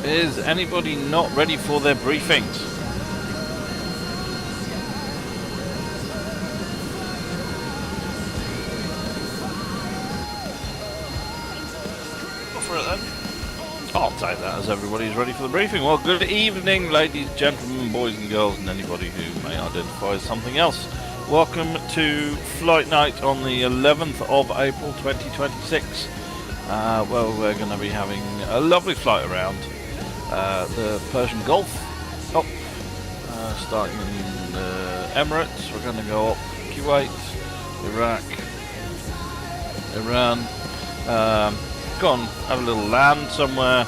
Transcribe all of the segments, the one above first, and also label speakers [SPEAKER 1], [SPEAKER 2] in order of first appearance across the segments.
[SPEAKER 1] Is anybody not ready for their briefings?
[SPEAKER 2] Go for it then.
[SPEAKER 1] I'll take that as everybody's ready for the briefing. Well, good evening, ladies, gentlemen, boys and girls, and anybody who may identify as something else. Welcome to Flight Night on the 11th of April 2026. Well, we're going to be having a lovely flight around the Persian Gulf, up, starting in Emirates. We're going to go up Kuwait, Iraq, Iran, go on, have a little land somewhere,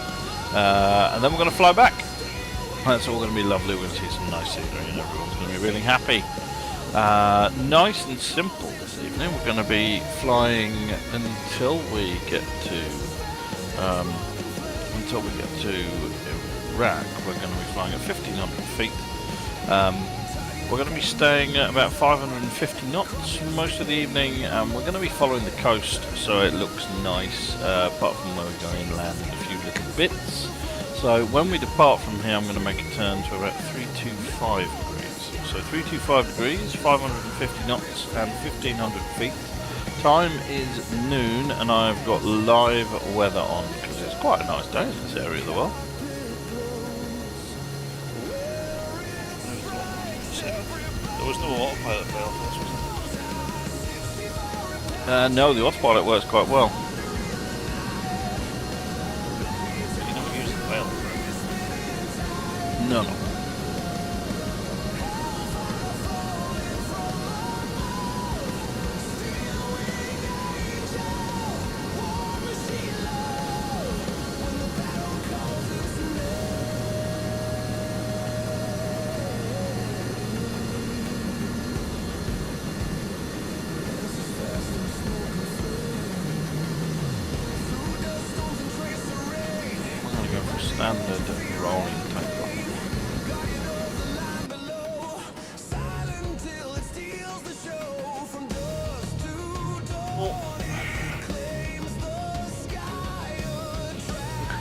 [SPEAKER 1] and then we're going to fly back. That's all going to be lovely. We're going to see some nice scenery and everyone's going to be really happy. Nice and simple this evening. We're going to be flying until we get to Iraq. We're going to be flying at 1,500 feet. We're going to be staying at about 550 knots most of the evening, and we're going to be following the coast so it looks nice, apart from where we're going inland in a few little bits. So when we depart from here, I'm going to make a turn to about 325 degrees. So 325 degrees, 550 knots, and 1,500 feet. Time is noon, and I've got live weather on because it's quite a nice day in this area of the world.
[SPEAKER 2] There was no autopilot fail for this, was there?
[SPEAKER 1] No, the autopilot works quite well.
[SPEAKER 2] You never used the fail for it?
[SPEAKER 1] No. Standard rolling takeoff.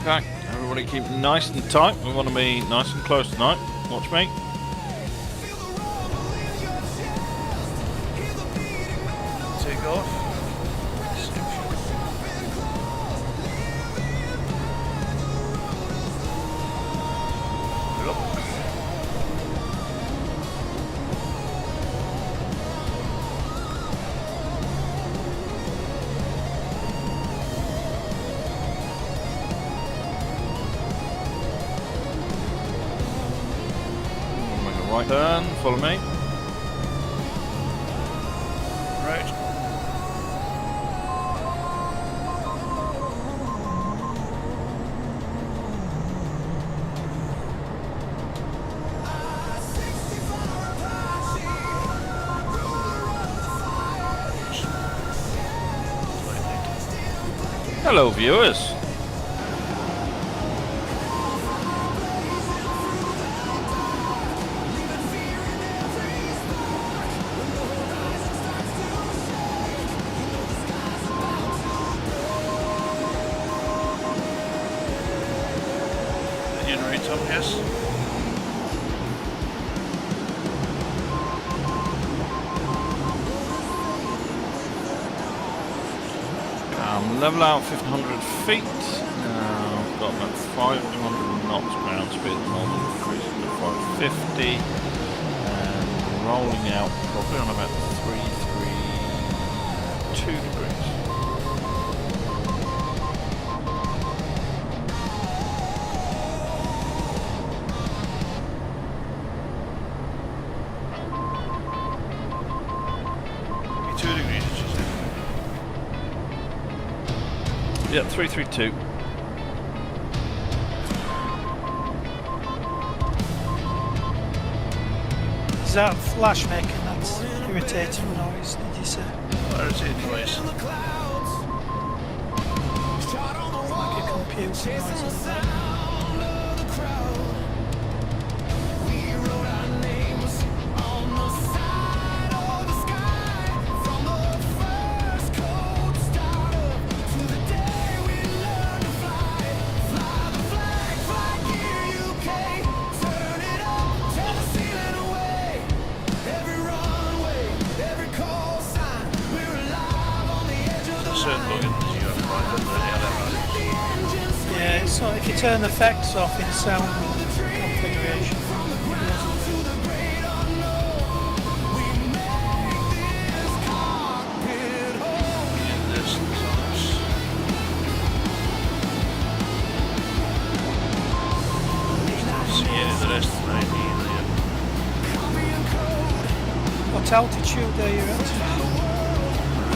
[SPEAKER 1] Okay, everybody keep nice and tight. We want to be nice and close tonight. Watch me.
[SPEAKER 2] Take off.
[SPEAKER 1] Right turn, follow me.
[SPEAKER 2] Right.
[SPEAKER 1] Hello, viewers.
[SPEAKER 2] Yes.
[SPEAKER 1] Level out 1,500 feet. I've got about 500 knots ground speed at the moment, increasing to 550, and rolling out probably on about 332 degrees. Yeah, 332.
[SPEAKER 3] Is that flash making that irritating noise, did you say?
[SPEAKER 2] Irritating noise.
[SPEAKER 3] Like a computer noise.
[SPEAKER 2] certain plugins you have to find on the LM.
[SPEAKER 3] Yeah, so if you turn the effects off in sound configuration,
[SPEAKER 2] The rest of the idea.
[SPEAKER 3] what altitude are you at?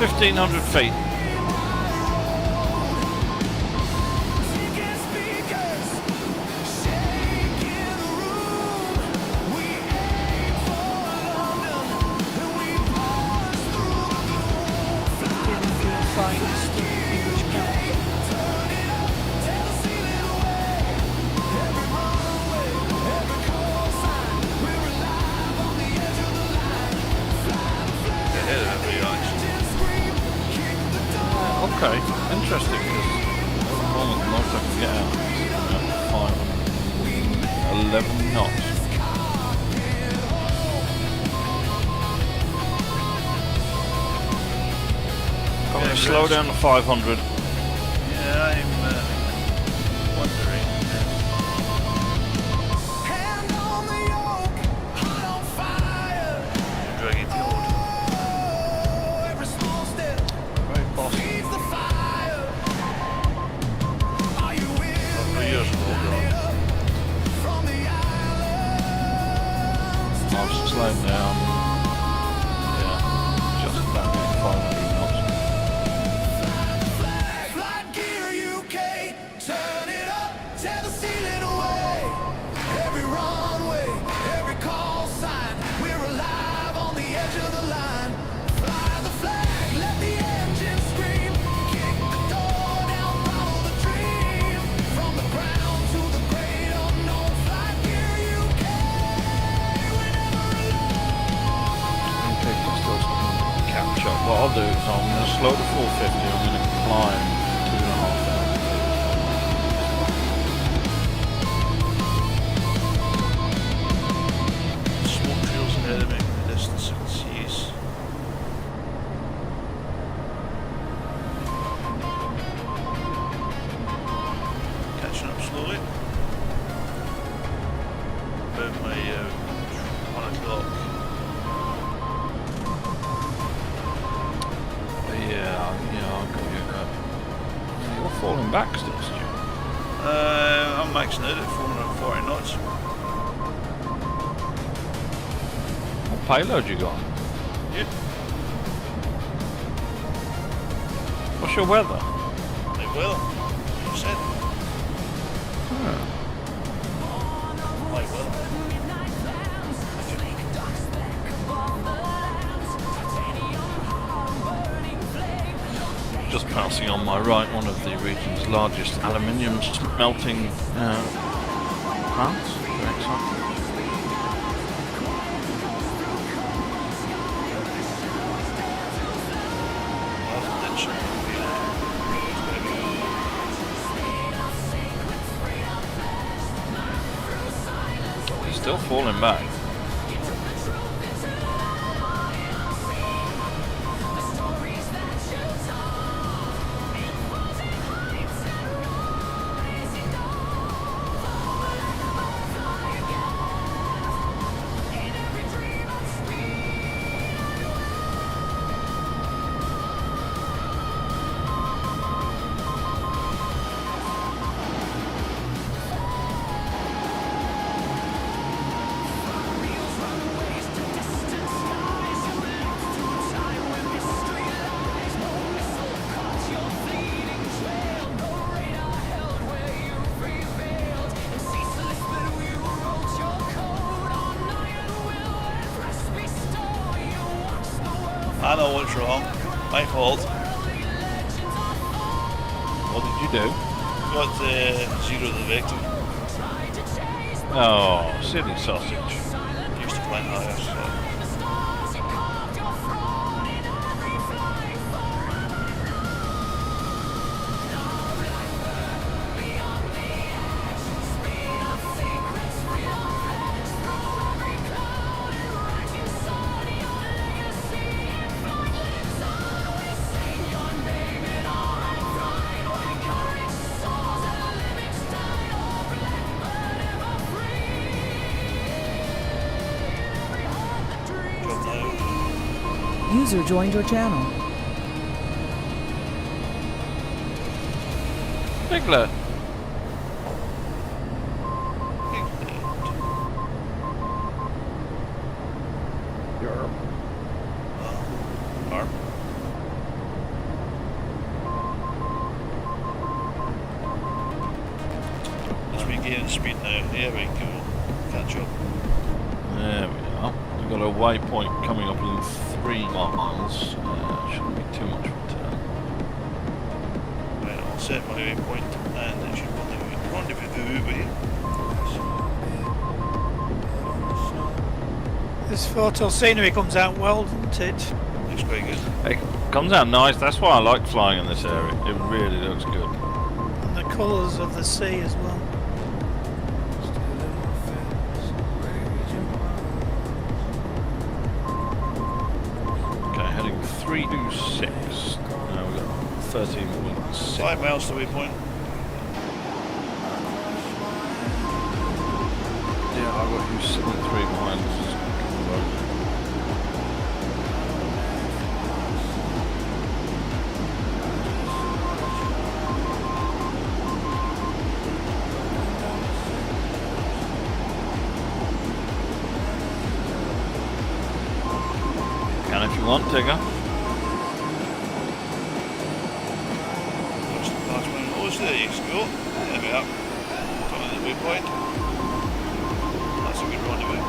[SPEAKER 1] 1,500 feet. Okay, interesting, because at the moment the most I can get out is about 511 knots. I'm going to slow down to 500.
[SPEAKER 2] Yeah, I'm wondering. Dragging forward.
[SPEAKER 1] Very possible.
[SPEAKER 2] Years ago,
[SPEAKER 1] I've slowed down. Yeah, just about 500 knots.
[SPEAKER 4] Flight gear UK, turn it up, tear the ceiling away. Every runway, every call sign, we're alive on the edge of the line. Fly the flag, let the engine scream. Kick the door down, follow the dream. From the ground to the great unknown. Flight gear UK, we're never alone.
[SPEAKER 1] Okay, just those catch up. What I'll do is I'm going to slow to 450. I'm going to climb 2.5 hours.
[SPEAKER 2] smoke trails ahead of me in the distance, I can see us. Catching up slowly. About my 1 o'clock.
[SPEAKER 1] Yeah, I'll go get that. You're falling back still, Stu.
[SPEAKER 2] I'm maxing out at 440 knots.
[SPEAKER 1] What payload you got?
[SPEAKER 2] Yeah,
[SPEAKER 1] What's your weather?
[SPEAKER 2] like well, you said. Like well.
[SPEAKER 1] Just passing on my right, one of the region's largest aluminium smelting plants. Very exciting. He's still falling back.
[SPEAKER 2] I know what's wrong. My fault.
[SPEAKER 1] What did you do?
[SPEAKER 2] Got zero the vector.
[SPEAKER 1] Oh, silly sausage.
[SPEAKER 2] Used to flying higher, so.
[SPEAKER 5] User joined your channel.
[SPEAKER 1] Bigler.
[SPEAKER 2] Arm. As we gain speed now, here we go. Catch up.
[SPEAKER 1] There we are. We've got a waypoint coming up in 3 miles. Shouldn't be too much of a turn.
[SPEAKER 2] Right, I'll set my waypoint and it should rendezvous with you.
[SPEAKER 3] This photo scenery comes out well, doesn't it?
[SPEAKER 2] Looks quite good.
[SPEAKER 1] It comes out nice. That's why I like flying in this area. It really looks good.
[SPEAKER 3] And the colours of the sea as well.
[SPEAKER 1] Okay, heading 326. Now we've got 13.6.
[SPEAKER 2] 5 miles to waypoint.
[SPEAKER 1] Yeah, I've got you 73 behind. This is low. Can if you want, Tigger.
[SPEAKER 2] Looks like last one. Oh, there you go. There we are. Coming to the waypoint. That's a good rendezvous.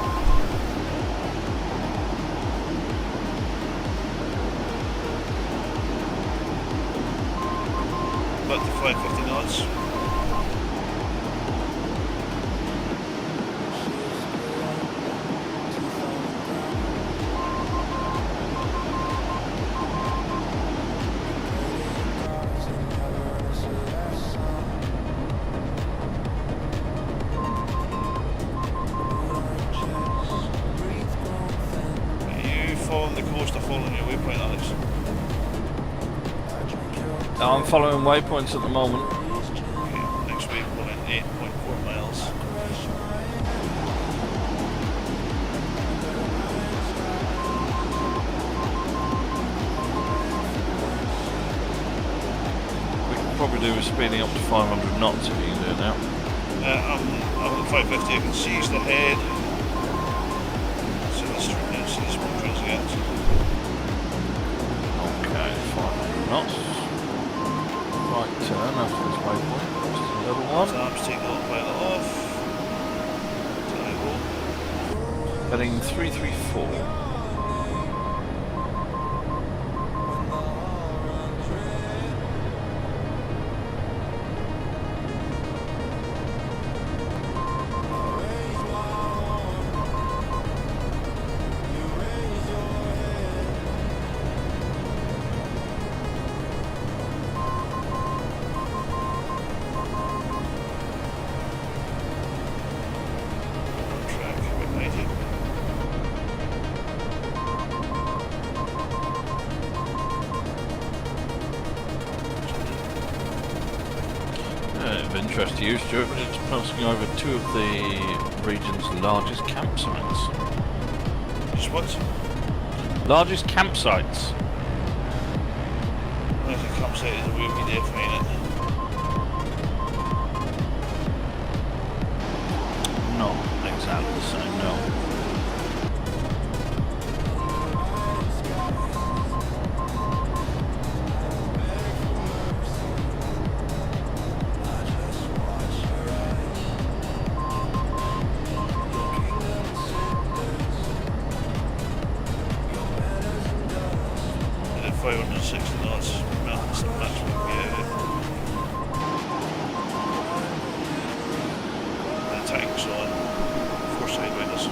[SPEAKER 2] Back to 550 knots. Following the coast or following your waypoint, Alex?
[SPEAKER 1] I'm following waypoints at the moment.
[SPEAKER 2] Okay, next waypoint, 8.4 miles.
[SPEAKER 1] We can probably do with speeding up to 500 knots if you can do it now.
[SPEAKER 2] I'm at 550, I can seize the head. So let's try and see some drills again.
[SPEAKER 1] Okay, 500 knots. Right turn after this waypoint. Just a little one.
[SPEAKER 2] Arms take the autopilot off.
[SPEAKER 1] Heading 334.
[SPEAKER 2] Track, about 90.
[SPEAKER 1] Of interest to you, Stuart, but it's passing over 2 of the region's largest campsites.
[SPEAKER 2] Just what?
[SPEAKER 1] Largest campsites?
[SPEAKER 2] I think campsite is a way we define it.
[SPEAKER 1] Not exactly the same, no.
[SPEAKER 2] And then 560 knots, that's the maximum we get. The tank's on, 4 sidewinders.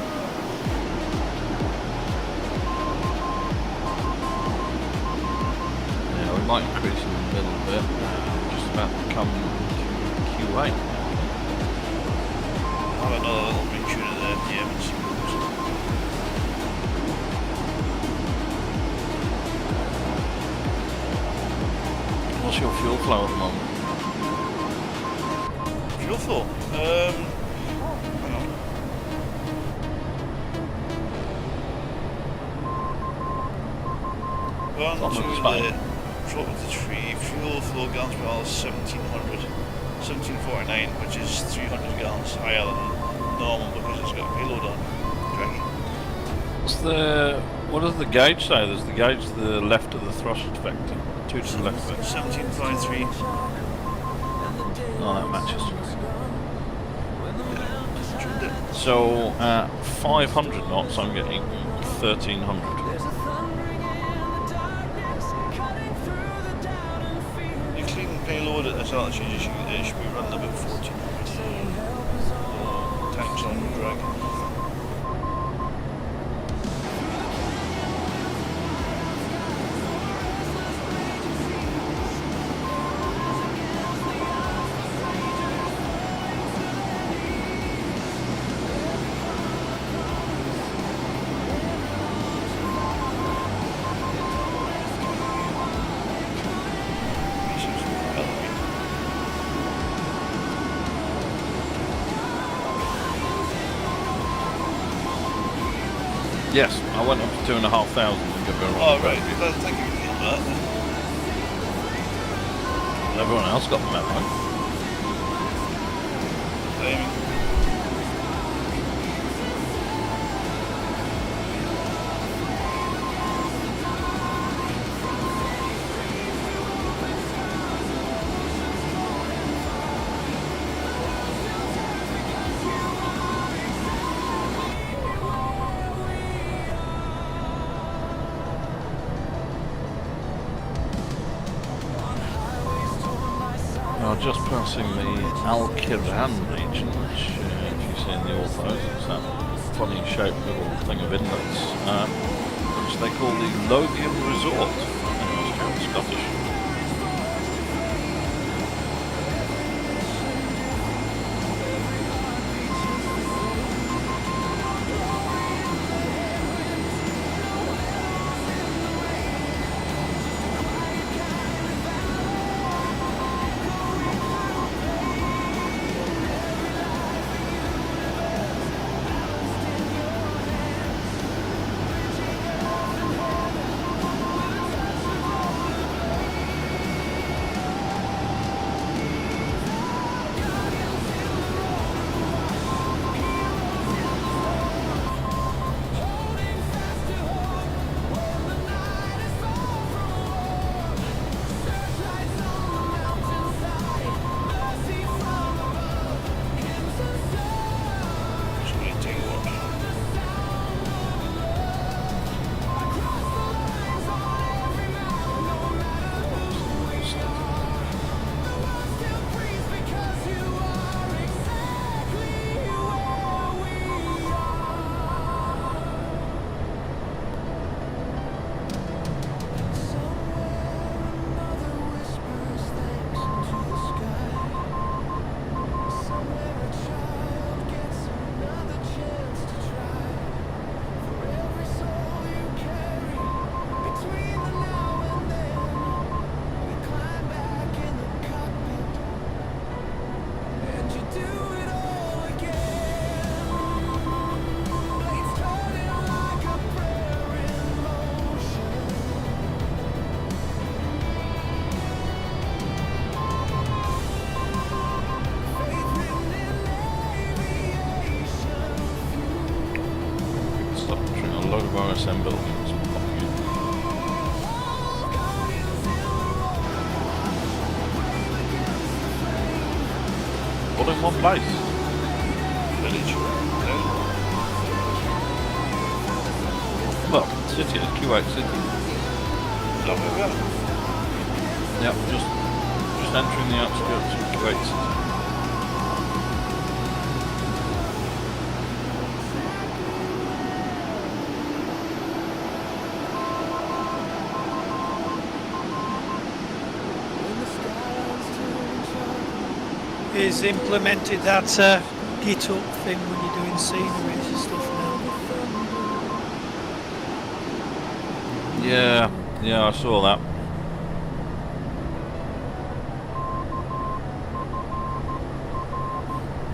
[SPEAKER 1] Yeah, we might increase in the middle a bit. Just about to come to QA.
[SPEAKER 2] Have another little retune at the FGM and see what goes.
[SPEAKER 1] What's your fuel flow at the moment?
[SPEAKER 2] Fuel flow. Hang on. 1,
[SPEAKER 1] Well,
[SPEAKER 2] 2
[SPEAKER 1] that's
[SPEAKER 2] in
[SPEAKER 1] fine.
[SPEAKER 2] the front of the tree. Fuel flow gallons per hour is 1749, which is 300 gallons higher than normal because it's got a payload on. Craggy.
[SPEAKER 1] What does the gauge say? There's the gauge to the left of the thrust vector. 2 to the left vector.
[SPEAKER 2] 1753.
[SPEAKER 1] Oh, that matches.
[SPEAKER 2] Trimmed it.
[SPEAKER 1] So at 500 knots, I'm getting 1300.
[SPEAKER 2] The clean payload at this altitude, it should be running about 1400. Tanks on drag.
[SPEAKER 1] Yes, I went up to 2,500 and give it a run.
[SPEAKER 2] Oh, right. Well, thank you for that.
[SPEAKER 1] Everyone else got the memo.
[SPEAKER 2] Timing.
[SPEAKER 1] Now just passing the Al-Kiran region, which if you see in the autos, it's that funny shaped little thing of inlets, which they call the Lothian Resort. Anyway, it's kind of Scottish. OSM buildings. All in one place.
[SPEAKER 2] Village.
[SPEAKER 1] Well, city, Kuwait City.
[SPEAKER 2] Is that where we are?
[SPEAKER 1] Yep, just entering the outskirts of Kuwait City.
[SPEAKER 3] Is implemented that git up thing when you're doing sceneries and stuff now.
[SPEAKER 1] Yeah, I saw that.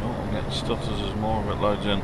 [SPEAKER 1] Oh, I'm getting stutters as more of it loads in.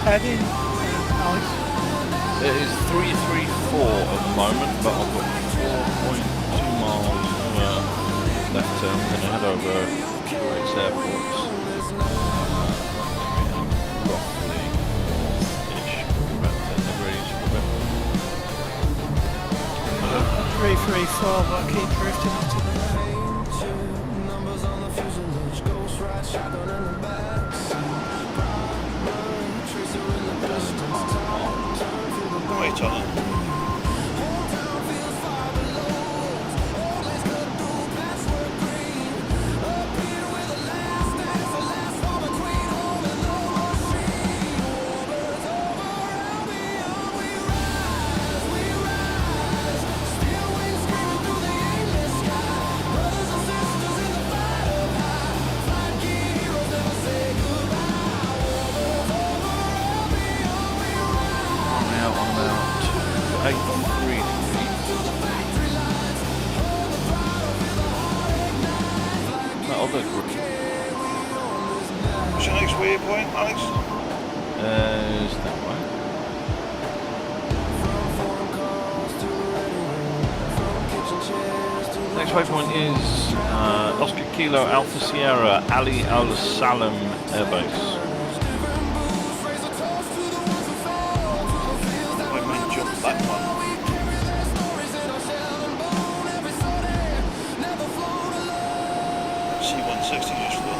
[SPEAKER 3] heading, Alex?
[SPEAKER 1] It is 334 at the moment, but I've got 4.2 miles left turn. I'm going to head over to its airports. Roughly north-ish, about 10 degrees from it.
[SPEAKER 3] 334, but I keep drifting into the
[SPEAKER 4] Numbers on the fuselage, ghost ride, shotgun in the back. Tracer in the distance, turn through the
[SPEAKER 2] Wait on it.
[SPEAKER 4] hometown feels far below. Let's go through patchwork green. Up here with the last dance, the last war between home and the machine. Warbirds over Albion, we rise. Steel wings screaming through the endless sky. Brothers and sisters in the fight up high. Flying key heroes never say goodbye. Warbirds over Albion, we rise.
[SPEAKER 1] I'm out on about 83 degrees. That'll do.
[SPEAKER 2] What's your next waypoint, Alex?
[SPEAKER 1] Is that way? Next waypoint is Oscar Kilo Alpha Sierra Ali Al Salam Air Base.
[SPEAKER 2] I might jump that one. C-160 just flown.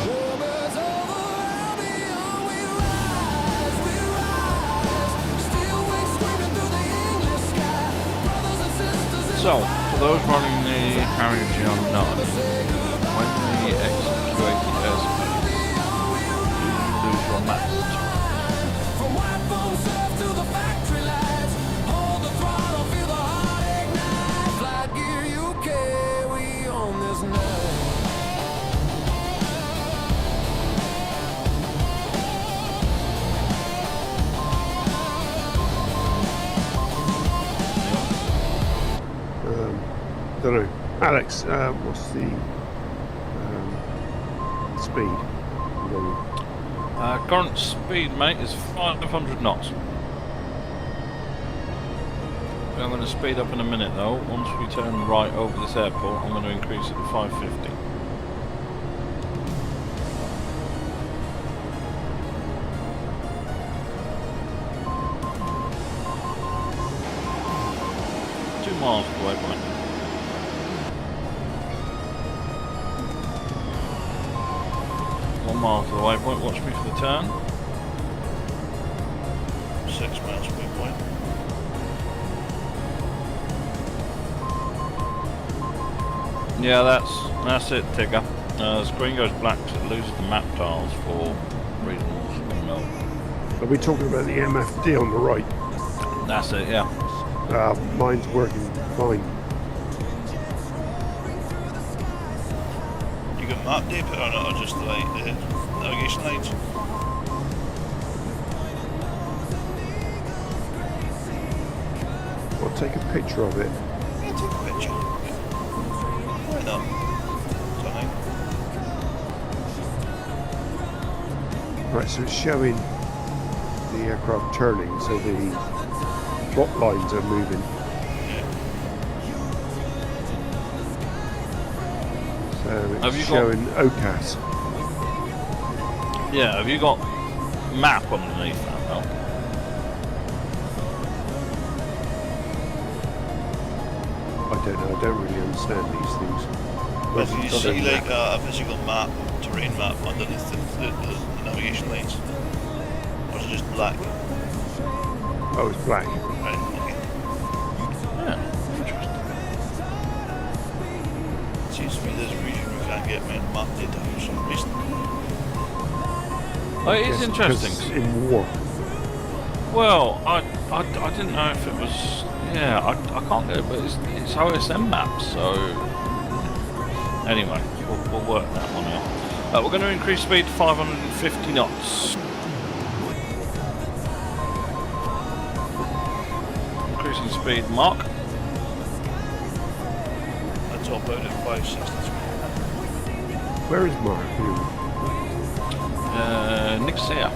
[SPEAKER 4] Warbirds over Albion, we rise. Steel wings screaming through the endless sky. Brothers and sisters in
[SPEAKER 1] So, for those running the Harrier on 9, when the FGUK airspace, you lose your map.
[SPEAKER 4] from white foam surf to the factory lights. Hold the throttle, feel the heart ignite. Flight Gear UK, we own this night.
[SPEAKER 5] Don't know. Alex, what's the speed?
[SPEAKER 1] Current speed, mate, is 500 knots. I'm going to speed up in a minute though. Once we turn right over this airport, I'm going to increase it to 550. Miles away, right? 1 mile to the waypoint, watch me for the turn.
[SPEAKER 2] 6 miles waypoint.
[SPEAKER 1] Yeah, that's it, Tigger. The screen goes black because it loses the map tiles for reasons we know.
[SPEAKER 5] Are we talking about the MFD on the right?
[SPEAKER 1] That's it, yeah.
[SPEAKER 5] Mine's working fine.
[SPEAKER 2] You got map data on it or just the navigation lights?
[SPEAKER 5] I'll take a picture of it.
[SPEAKER 2] Yeah, take a picture. Why not? Something.
[SPEAKER 5] Right, so it's showing the aircraft turning, so the plot lines are moving. So
[SPEAKER 1] Have
[SPEAKER 5] it's
[SPEAKER 1] you
[SPEAKER 5] showing OKAS.
[SPEAKER 1] Yeah, have you got map underneath that though?
[SPEAKER 5] I don't know, I don't really understand these things.
[SPEAKER 2] Well, can you
[SPEAKER 5] Doesn't
[SPEAKER 2] see like
[SPEAKER 5] matter.
[SPEAKER 2] a physical map, terrain map underneath the navigation lights? Or is it just black?
[SPEAKER 5] Oh, it's black.
[SPEAKER 2] Right, okay.
[SPEAKER 1] Yeah, interesting.
[SPEAKER 2] Seems to be there's a reason we can't get map data for some reason.
[SPEAKER 1] Oh, it is
[SPEAKER 5] Yes,
[SPEAKER 1] interesting.
[SPEAKER 5] 'cause in war.
[SPEAKER 1] Well, I didn't know if it was. Yeah, I can't get it, but it's OSM maps, so anyway, we'll work that one out. We're going to increase speed to 550 knots. Increasing speed, Mark.
[SPEAKER 2] That's top out at 563.
[SPEAKER 5] Where is Mark?
[SPEAKER 1] Nick's here.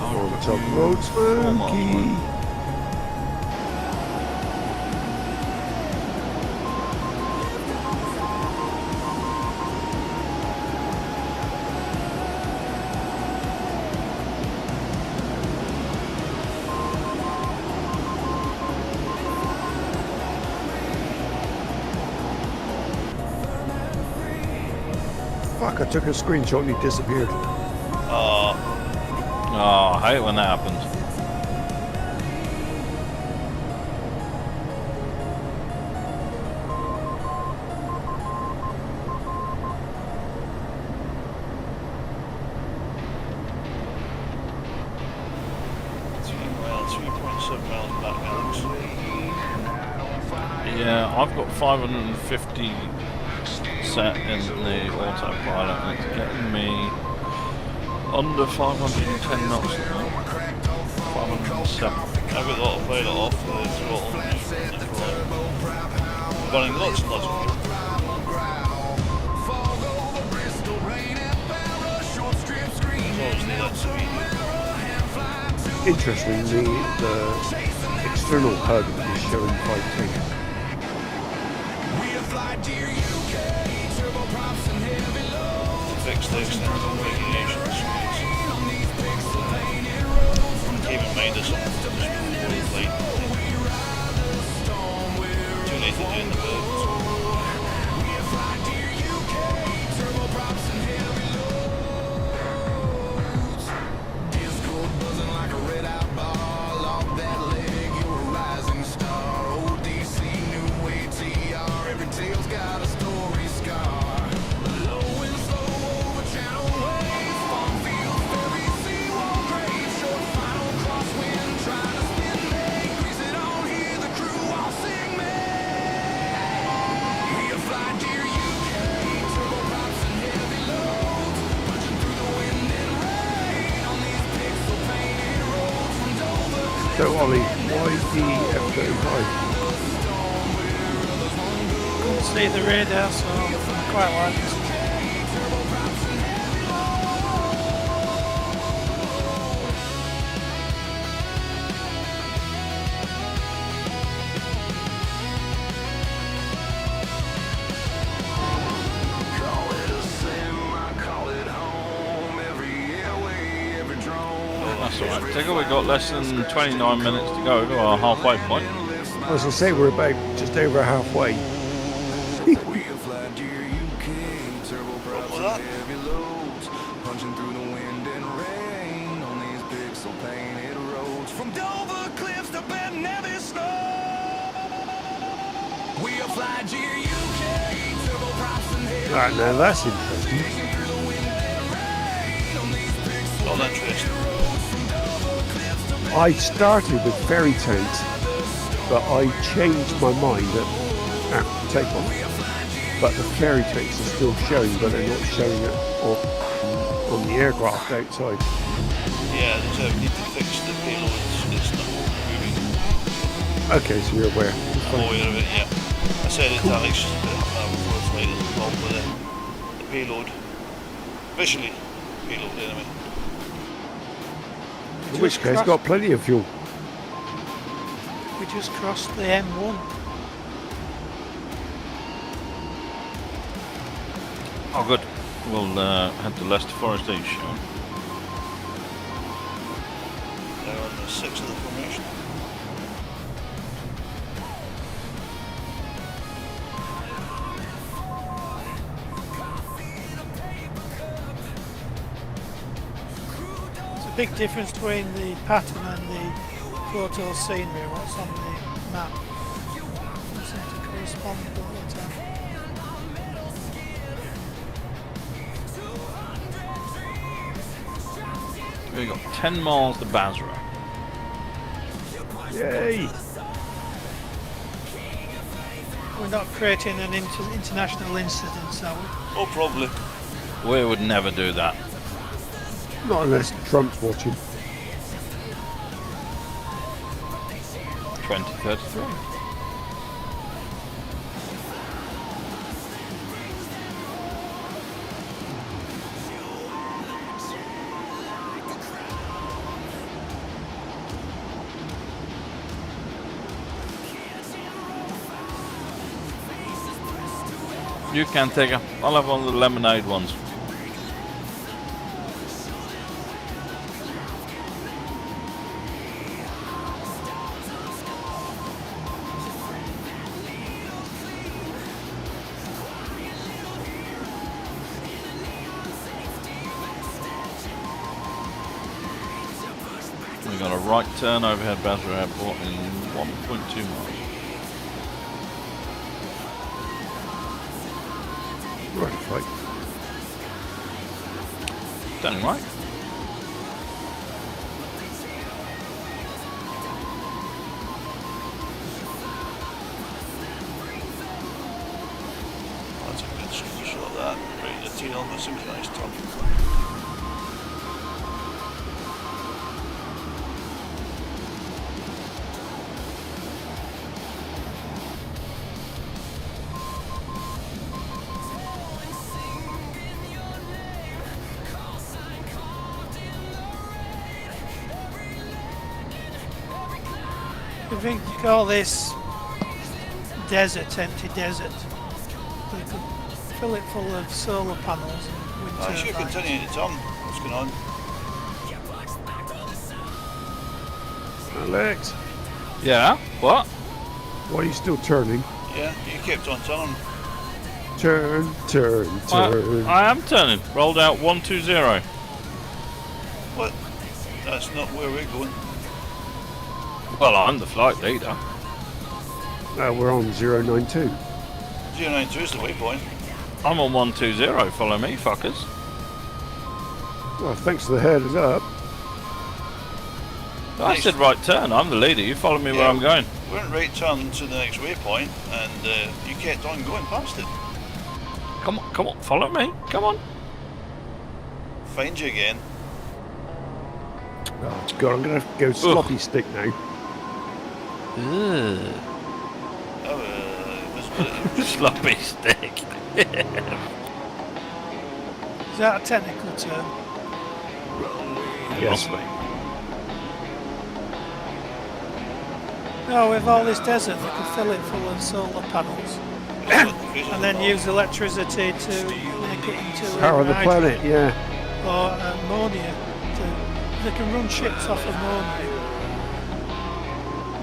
[SPEAKER 5] On the top road, Smoky. Fuck, I took a screenshot and he disappeared.
[SPEAKER 2] Oh,
[SPEAKER 1] Oh, I hate when that happens.
[SPEAKER 2] well, 3.7 miles back Alex.
[SPEAKER 1] Yeah, I've got 550 set in the autopilot and it's getting me under 510 knots now. 507.
[SPEAKER 2] I've got the autopilot off for the throttle. I'm running lots and lots of fuel. Obviously that's the video.
[SPEAKER 5] Interestingly, the external HUD is showing 510.
[SPEAKER 2] Fix the external regulations. Came and made us on just before it's late. Too late to do in the build.
[SPEAKER 5] So Ollie, why the F-35?
[SPEAKER 3] Couldn't see the radar, so I quite like this.
[SPEAKER 1] That's alright. Tigger, we've got less than 29 minutes to go to our halfway point.
[SPEAKER 5] I was going to say we're about just over halfway.
[SPEAKER 4] From Dover cliffs to Ben Nevis snow. We are FlightNight, turbo props and heavy
[SPEAKER 5] Alright, now that's interesting.
[SPEAKER 2] Not interesting.
[SPEAKER 5] I started with ferry tanks, but I changed my mind after takeoff. But the ferry tanks are still showing, but they're not showing it on the aircraft outside.
[SPEAKER 2] Yeah, there's a need to fix the payload. It's not moving.
[SPEAKER 5] Okay, so you're aware. It's
[SPEAKER 2] I'm
[SPEAKER 5] fine.
[SPEAKER 2] aware of it, yeah. I said it to Alex just about half an hour before the flight. There's a problem with the payload. Visually, payload anyway.
[SPEAKER 5] In which case, got plenty of fuel.
[SPEAKER 3] We just crossed the M1.
[SPEAKER 1] Oh, good. We'll head to Leicester Forest East, shall we?
[SPEAKER 2] They're on the 6th of the formation.
[SPEAKER 3] There's a big difference between the pattern and the photo scenery, what's on the map. Doesn't seem to correspond all the time.
[SPEAKER 1] We've got 10 miles to Basra.
[SPEAKER 5] Yay!
[SPEAKER 3] We're not creating an international incident, are we?
[SPEAKER 2] Oh, probably.
[SPEAKER 1] We would never do that.
[SPEAKER 5] Not unless Trump's watching.
[SPEAKER 1] 2033. You can take her. I'll have one of the lemonade ones. We got a right turn overhead Basra Airport in 1.2 miles.
[SPEAKER 5] Right, right.
[SPEAKER 1] Turning right.
[SPEAKER 2] That's a good screenshot of that. Right, the tail on the synchronized turn.
[SPEAKER 3] You think you call this desert, empty desert? We could fill it full of solar panels and wind
[SPEAKER 2] I should
[SPEAKER 3] turbines.
[SPEAKER 2] continue to turn. What's going on?
[SPEAKER 5] Alex,
[SPEAKER 1] Yeah? What?
[SPEAKER 5] why are you still turning?
[SPEAKER 2] Yeah, you kept on turning.
[SPEAKER 5] Turn, turn, turn.
[SPEAKER 1] I am turning. Rolled out 120.
[SPEAKER 2] What? That's not where we're going.
[SPEAKER 1] Well, I'm the flight leader.
[SPEAKER 5] We're on 092.
[SPEAKER 2] 092 is the waypoint.
[SPEAKER 1] I'm on 120. Follow me, fuckers.
[SPEAKER 5] Well, thanks for the heads up.
[SPEAKER 1] I
[SPEAKER 2] Nice.
[SPEAKER 1] said right turn. I'm the leader. You follow me where
[SPEAKER 2] Yeah.
[SPEAKER 1] I'm going.
[SPEAKER 2] We went right turn to the next waypoint and you kept on going past it.
[SPEAKER 1] Come on, come on. Follow me. Come on.
[SPEAKER 2] Find you again.
[SPEAKER 5] Oh, God, I'm going to go sloppy stick now.
[SPEAKER 1] Ugh.
[SPEAKER 2] Oh, visibility.
[SPEAKER 1] Sloppy stick.
[SPEAKER 3] Is that a technical term?
[SPEAKER 5] Yes.
[SPEAKER 1] Must be.
[SPEAKER 3] No, with all this desert, they could fill it full of solar panels and then use electricity to make it into
[SPEAKER 5] Power of the
[SPEAKER 3] hydrogen
[SPEAKER 5] planet, yeah.
[SPEAKER 3] or ammonia. They can run ships off ammonia.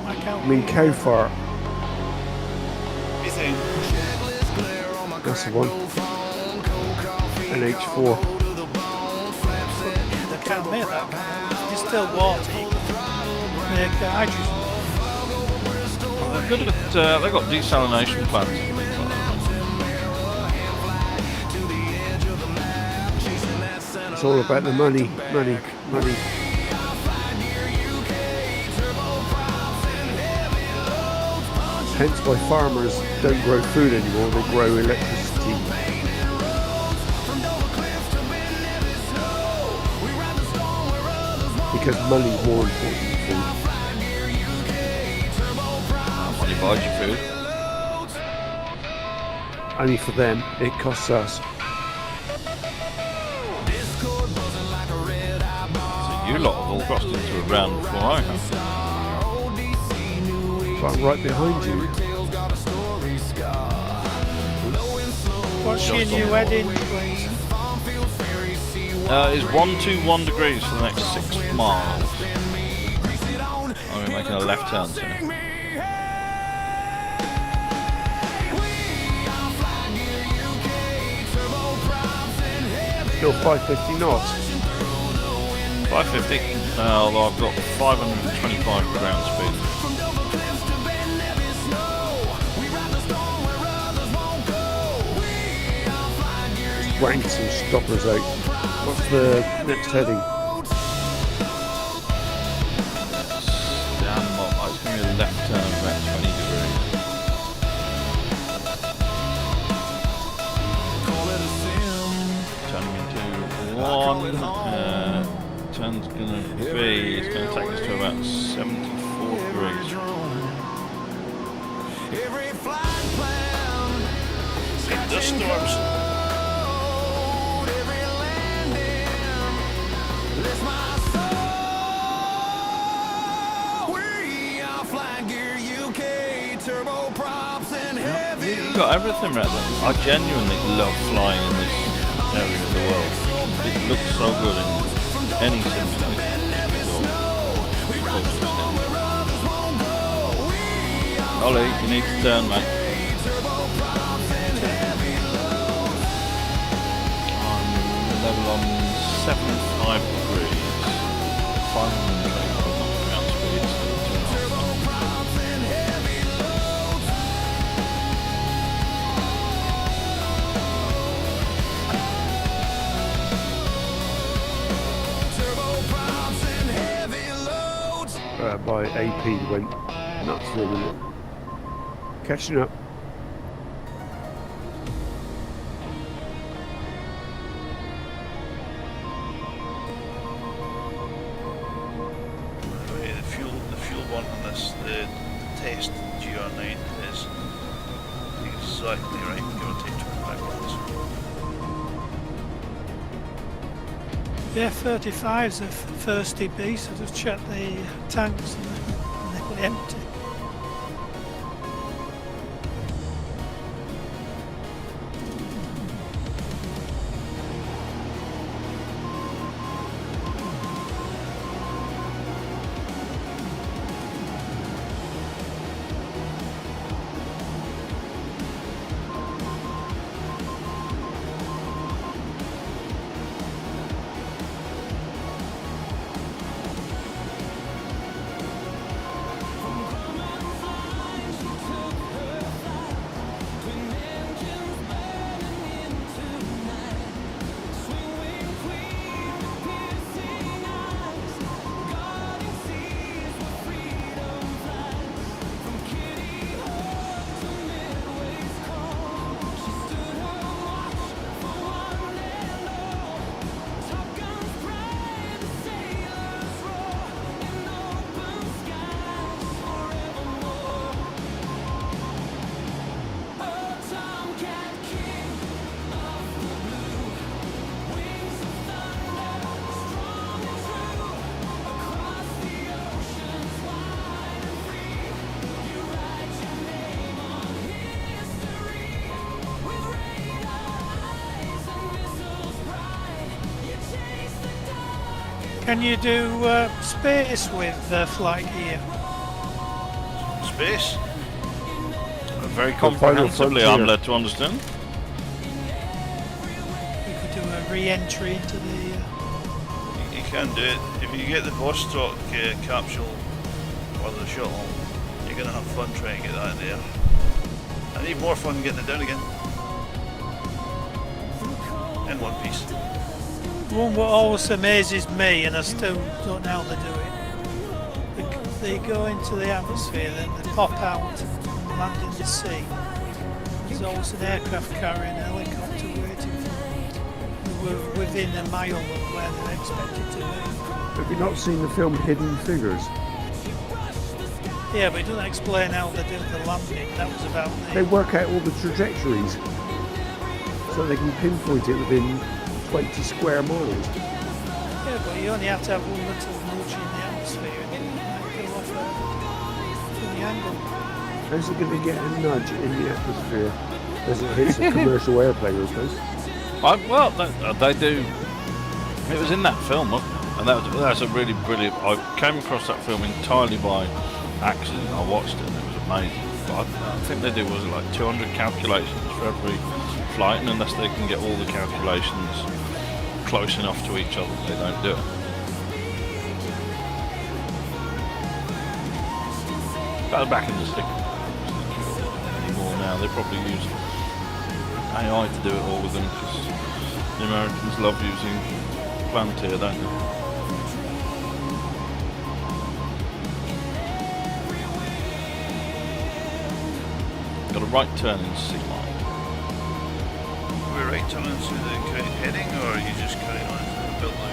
[SPEAKER 3] Why can't
[SPEAKER 5] I mean,
[SPEAKER 3] we,
[SPEAKER 5] cow fart.
[SPEAKER 2] Methane.
[SPEAKER 5] That's the one. NH4.
[SPEAKER 3] They can't make that. Distill water. Make hydrogen.
[SPEAKER 1] They're good at, they've got desalination plants.
[SPEAKER 5] It's all about the money, money, money. Hence why farmers don't grow food anymore, they grow electricity. Because money's more important than food.
[SPEAKER 1] Money buys you food.
[SPEAKER 5] Only for them, it costs us.
[SPEAKER 1] So you lot have all crossed into a round before I have.
[SPEAKER 5] But I'm right behind you.
[SPEAKER 3] What's your new heading, please?
[SPEAKER 1] It's 121 degrees for the next 6 miles. I'm making a left turn soon.
[SPEAKER 5] Still 550 knots.
[SPEAKER 1] 550, although I've got 525 ground speed.
[SPEAKER 5] Wank some stoppers out. What's the next heading?
[SPEAKER 1] Down the bottom, it's going to be a left turn about 20 degrees. Turning into one. Turn's going to be, it's going to take us to about 74 degrees.
[SPEAKER 2] Dust storms.
[SPEAKER 1] You've got everything right there. I genuinely love flying in this area of the world. It looks so good in any simulation. Ollie, you need to turn, mate. I'm level on 75 degrees. 525 ground speed. 2.5 knots.
[SPEAKER 5] My AP went nuts for a minute. Catching up.
[SPEAKER 2] The fuel one on this, the test GR9 is exactly right, give or take 25 miles.
[SPEAKER 3] The F-35's a thirsty beast. I just checked the tanks and they were empty. Can you do space with flight gear?
[SPEAKER 2] Space?
[SPEAKER 1] Very comprehensively, I'm led to understand.
[SPEAKER 3] You could do a re-entry into the...
[SPEAKER 2] You can do it. If you get the Vostok capsule or the shuttle, you're going to have fun trying to get that in there. I need more fun getting it down again. In one piece.
[SPEAKER 3] One what always amazes me, and I still don't know how they do it, they go into the atmosphere, then they pop out and land in the sea. There's always an aircraft carrier and a helicopter waiting for them. We're within a mile of where they're expected to be.
[SPEAKER 5] Have you not seen the film Hidden Figures?
[SPEAKER 3] Yeah, but it doesn't explain how they do the landing. That was about
[SPEAKER 5] They work out all the trajectories so they can pinpoint it within 20 square miles.
[SPEAKER 3] Yeah, but you only have to have one little
[SPEAKER 5] How's it going to get a nudge in the atmosphere as it hits a commercial airplane, I suppose?
[SPEAKER 1] Well, they do. It was in that film, wasn't it? And that's a really brilliant. I came across that film entirely by accident. I watched it and it was amazing. But I think they do like 200 calculations for every flight, and unless they can get all the calculations close enough to each other, they don't do it. That was back in the stick. Anymore now, they probably use AI to do it all with them because the Americans love using Palantir, don't they? Got a right turn in C line.
[SPEAKER 2] Are we right turning to the correct heading, or are you just carrying on to the building on?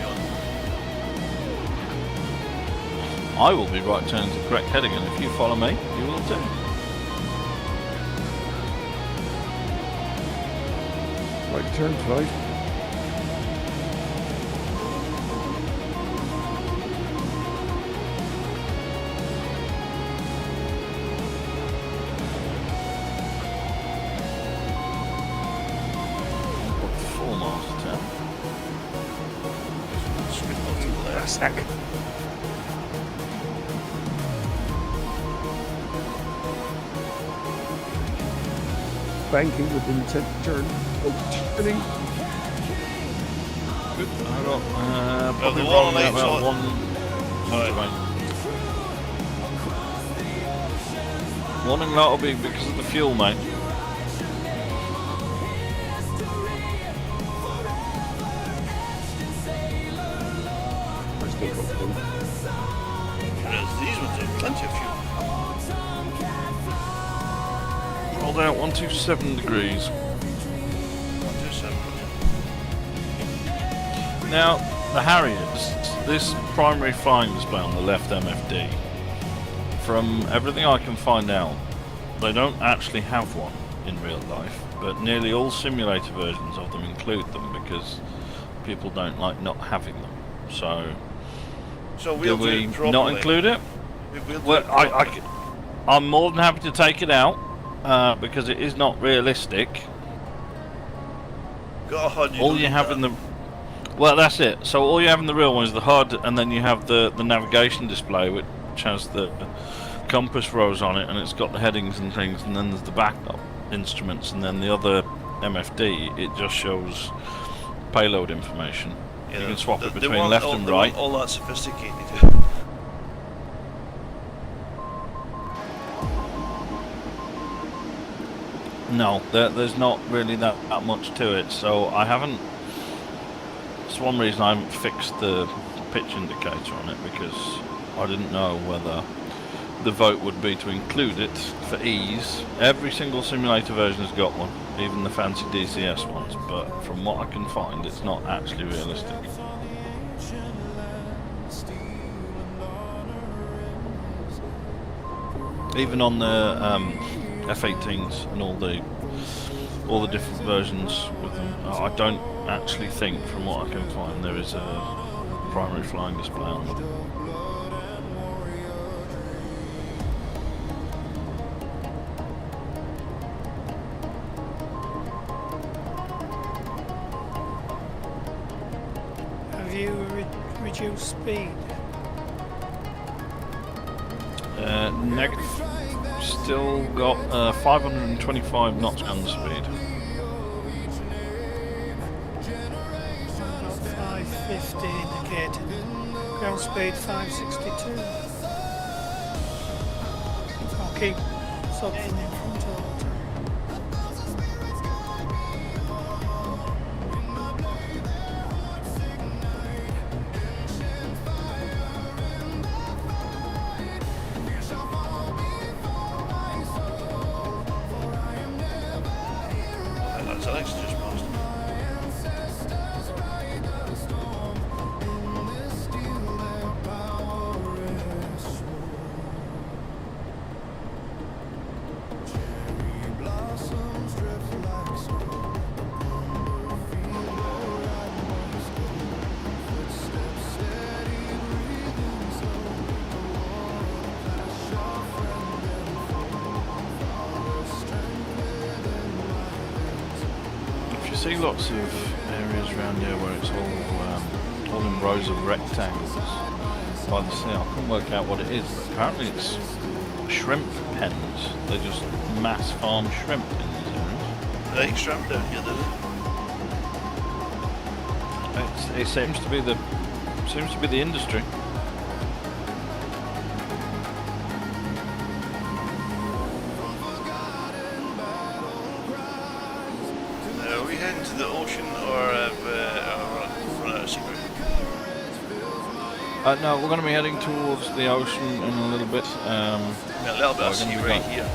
[SPEAKER 1] I will be right turning to the correct heading, and if you follow me, you will too.
[SPEAKER 5] Right turn, Floyd. Sack. Banking with intent to turn. Oh, turning.
[SPEAKER 1] Good. Probably
[SPEAKER 2] the
[SPEAKER 1] wrong
[SPEAKER 2] one
[SPEAKER 1] about
[SPEAKER 2] on
[SPEAKER 1] one. One and that'll be because of the fuel, mate.
[SPEAKER 2] These ones have plenty of fuel.
[SPEAKER 1] Rolled out 127 degrees.
[SPEAKER 2] 127.
[SPEAKER 1] Now, the Harriers, this primary flying display on the left MFD, from everything I can find out, they don't actually have one in real life, but nearly all simulator versions of them include them because people don't like not having them. So
[SPEAKER 2] we'll
[SPEAKER 1] do we
[SPEAKER 2] do it
[SPEAKER 1] not include it?
[SPEAKER 2] Well,
[SPEAKER 1] I'm more than happy to take it out because it is not realistic.
[SPEAKER 2] Got a HUD.
[SPEAKER 1] All you have in the that's it. So all you have in the real one is the HUD, and then you have the navigation display, which has the compass rows on it, and it's got the headings and things, and then there's the backup instruments, and then the other MFD, it just shows payload information.
[SPEAKER 2] Yeah,
[SPEAKER 1] you can swap it
[SPEAKER 2] they
[SPEAKER 1] between
[SPEAKER 2] want
[SPEAKER 1] left
[SPEAKER 2] all,
[SPEAKER 1] and
[SPEAKER 2] they
[SPEAKER 1] right.
[SPEAKER 2] want all that sophisticated.
[SPEAKER 1] No, there's not really that much to it, so I haven't. It's one reason I haven't fixed the pitch indicator on it, because I didn't know whether the vote would be to include it for ease. Every single simulator version has got one, even the fancy DCS ones, but from what I can find, it's not actually realistic. Even on the F-18s and all the different versions with them, I don't actually think, from what I can find, there is a primary flying display on them.
[SPEAKER 3] Have you reduced speed?
[SPEAKER 1] Negative. Still got 525 knots gun speed.
[SPEAKER 3] About 550 indicated. Ground speed 562. I'll keep something in front all the time.
[SPEAKER 2] Alex just passed.
[SPEAKER 1] see lots of areas around here where it's all in rows of rectangles by the sea. I couldn't work out what it is, but apparently it's shrimp pens. They just mass farm shrimp in these areas.
[SPEAKER 2] They like shrimp down here, do they?
[SPEAKER 1] It seems to be the industry.
[SPEAKER 2] Are we heading to the ocean or run out of scenery?
[SPEAKER 1] No, we're going to be heading towards the ocean in a little bit.
[SPEAKER 2] A little bit of sea right here.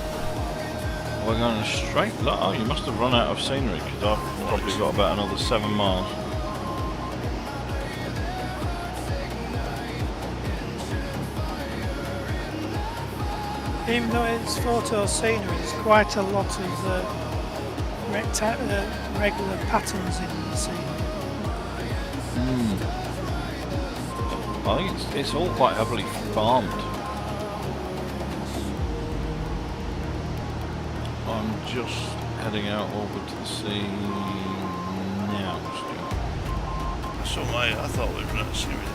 [SPEAKER 1] We're going straight. Oh, you must have run out of scenery because I've probably got about another 7 miles.
[SPEAKER 3] Even though it's photo scenery, there's quite a lot of regular patterns in the scene.
[SPEAKER 1] I think it's all quite heavily farmed. I'm just heading out over to the sea now.
[SPEAKER 2] So I thought we'd run out of scenery.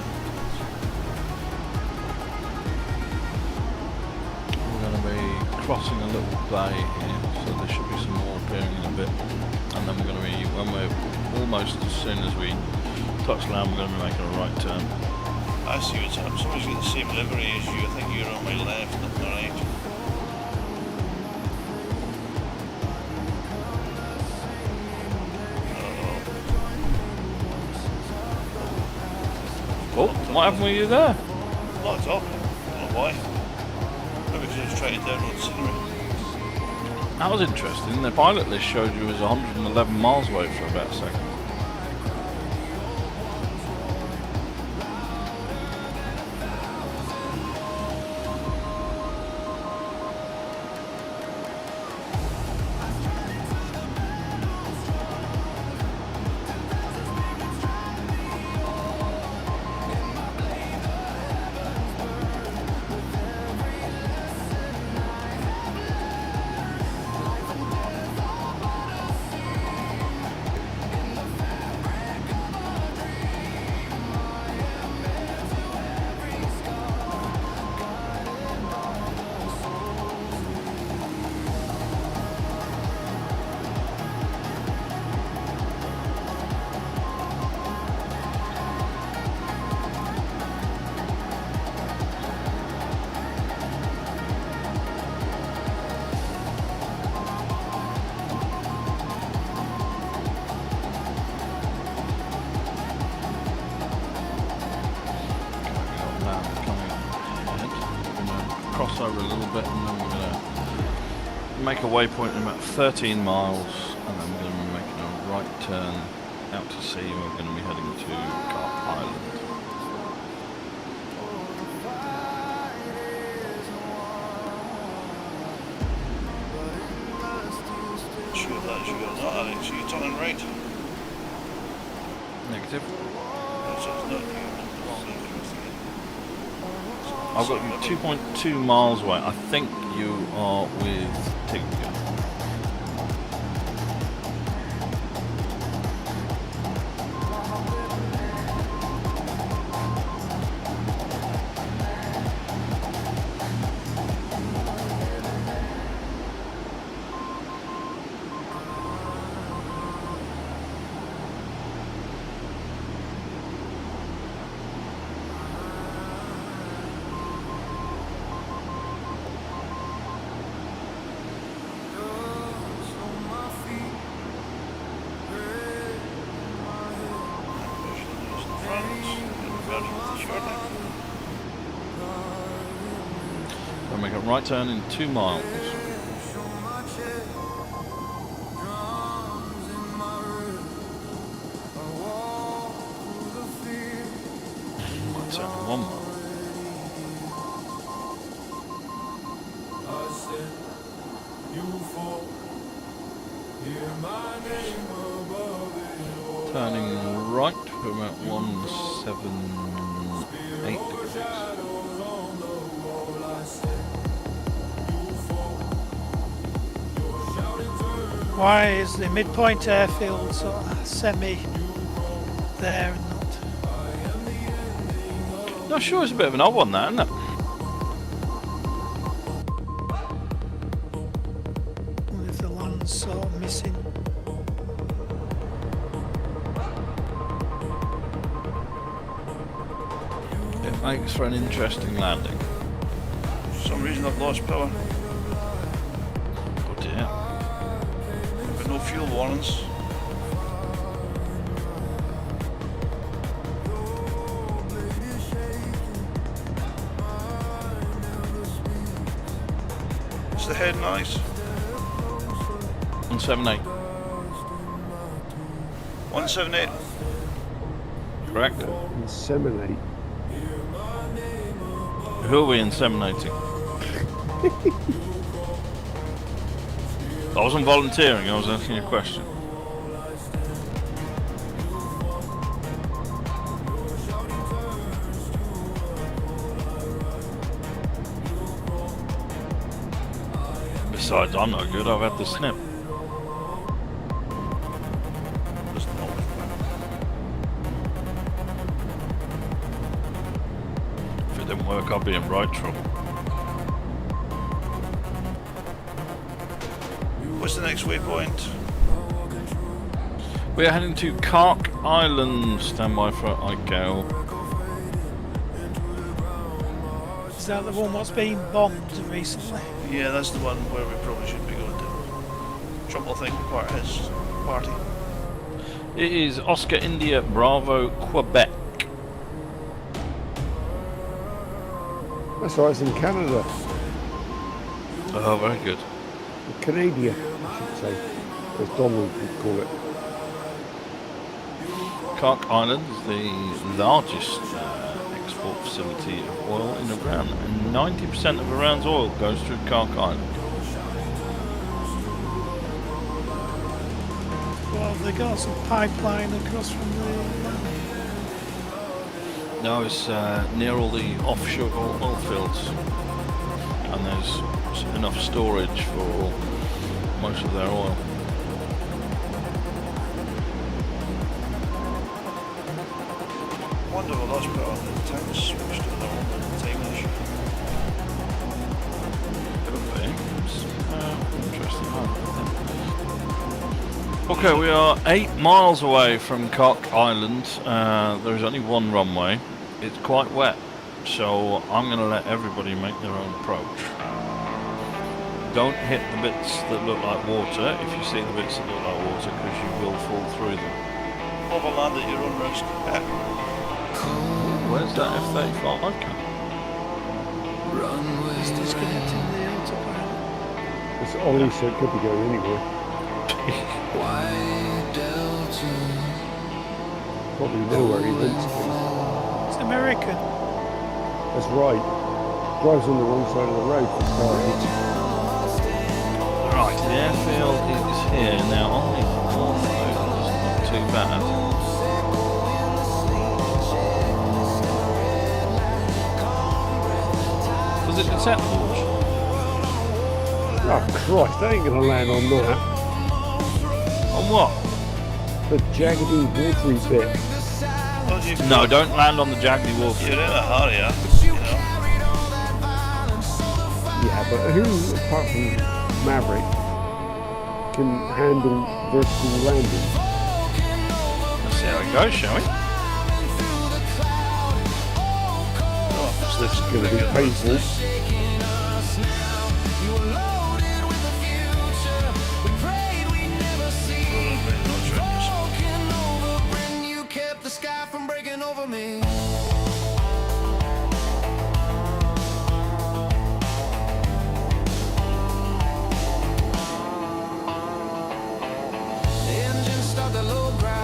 [SPEAKER 1] We're going to be crossing a little bay here, so there should be some more appearing in a bit. And then we're going to be, when we're almost as soon as we touch land, we're going to be making a right turn.
[SPEAKER 2] I see what's happening. Somebody's got the same livery as you. I think you're on my left, not my right.
[SPEAKER 1] Oh, what happened with you there?
[SPEAKER 2] Not at all. I don't know why. Maybe because I was trying to download scenery.
[SPEAKER 1] That was interesting. The pilot list showed you as 111 miles away for about a second. Cross over a little bit and then we're going to make a waypoint in about 13 miles and then we're going to be making a right turn out to sea and we're going to be heading to Carp Island.
[SPEAKER 2] Sure that you got that, Alex. Are you turning right?
[SPEAKER 1] Negative.
[SPEAKER 2] That's not you.
[SPEAKER 1] I've got you 2.2 miles away. I think you are with Tigger. We'll make a right turn in 2 miles. Right turn in 1 mile. Turning right for about 178 degrees.
[SPEAKER 3] Why is the midpoint airfield sort of semi there and not?
[SPEAKER 1] Not sure, it's a bit of an odd one, that, isn't it?
[SPEAKER 3] And if the land's sort of missing.
[SPEAKER 1] It makes for an interesting landing.
[SPEAKER 2] For some reason I've lost power.
[SPEAKER 1] Oh dear.
[SPEAKER 2] But no fuel warnings. Is the head nice?
[SPEAKER 1] 178.
[SPEAKER 2] 178.
[SPEAKER 1] Correct.
[SPEAKER 5] Inseminate.
[SPEAKER 1] Who are we inseminating? I wasn't volunteering, I was asking a question. Besides, I'm not good, I've had the snip.
[SPEAKER 2] Doesn't know.
[SPEAKER 1] If it didn't work, I'll be in right trouble.
[SPEAKER 2] What's the next waypoint?
[SPEAKER 1] We are heading to Kark Island. Stand by for ICAO.
[SPEAKER 3] Is that the one that's been bombed recently?
[SPEAKER 2] Yeah, that's the one where we probably should be going to. Trouble thing, part his party.
[SPEAKER 1] It is Oscar India Bravo Quebec.
[SPEAKER 5] That's right, it's in Canada.
[SPEAKER 1] Oh, very good.
[SPEAKER 5] Canada, I should say, as Donald would call it.
[SPEAKER 1] Kark Island is the largest export facility of oil in Iran, and 90% of Iran's oil goes through Kark Island.
[SPEAKER 3] Well, they got some pipeline across from the
[SPEAKER 1] No, it's near all the offshore oil fields, and there's enough storage for most of their oil.
[SPEAKER 2] I wonder if I lost power on the tanks switched to the timing issue.
[SPEAKER 1] Could be. It's, interesting. Okay, we are 8 miles away from Kark Island. There is only one runway. It's quite wet, so I'm going to let everybody make their own approach. Don't hit the bits that look like water if you see the bits that look like water, because you will fall through them.
[SPEAKER 2] Overland at your own risk.
[SPEAKER 1] Where's that F-35 come?
[SPEAKER 3] It's disconnecting the autopilot.
[SPEAKER 5] It's Ollie, so it could be going anywhere. Probably nowhere he wants to be.
[SPEAKER 3] It's American.
[SPEAKER 5] That's right. Drives on the wrong side of the road for starters.
[SPEAKER 1] Right, the airfield is here now. Only one mode, not too bad. Was it accept launch?
[SPEAKER 5] Oh Christ, I ain't gonna land on that.
[SPEAKER 1] On what?
[SPEAKER 5] The jaggedy, watery bit.
[SPEAKER 1] No, don't land on the jaggedy water.
[SPEAKER 2] You're in a hurry, you know.
[SPEAKER 5] Yeah, but who, apart from Maverick, can handle vertical landing?
[SPEAKER 1] Let's see how it goes, shall we?
[SPEAKER 5] This is going to be painful.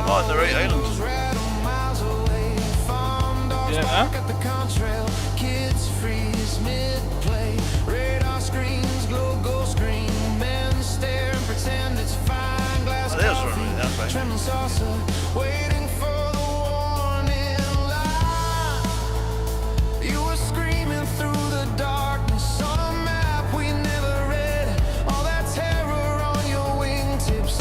[SPEAKER 2] On the right island.
[SPEAKER 1] Yeah.
[SPEAKER 4] Kids freeze mid-play. Radar screens glow, go screen. Men stare and pretend it's fine. Glass
[SPEAKER 2] Oh, there's
[SPEAKER 4] coffee,
[SPEAKER 2] one, that's right.
[SPEAKER 4] trim saucer, waiting for the warning light. You were screaming through the darkness on a map we never read. All that terror on your wingtips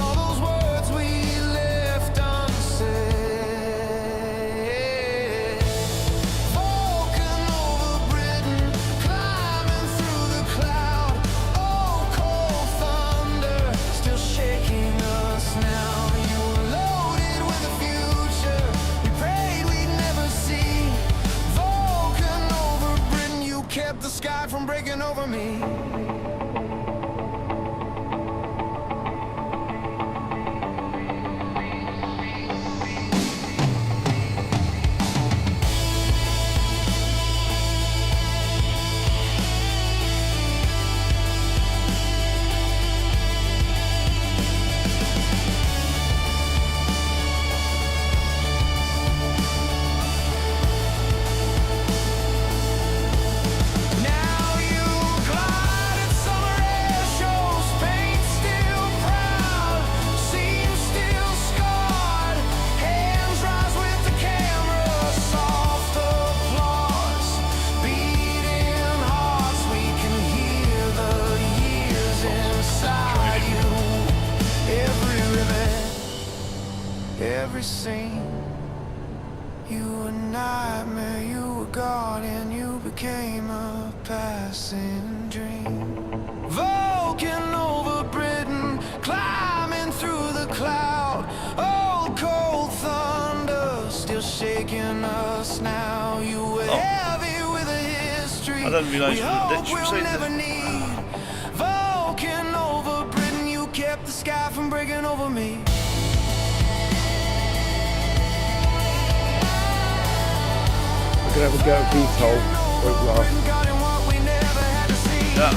[SPEAKER 4] every scene. You were a nightmare, you were gone, and you became a passing dream. Vulcan over Britain, climbing through the cloud. Old cold thunder, still shaking us now. You were heavy with a history.
[SPEAKER 2] I didn't realise there was a ditch
[SPEAKER 4] we'll
[SPEAKER 2] beside
[SPEAKER 4] never
[SPEAKER 2] there.
[SPEAKER 4] need. Vulcan over Britain, you kept the sky from breaking over me.
[SPEAKER 5] We're gonna have a go at VTOL. Won't last.
[SPEAKER 2] Yeah.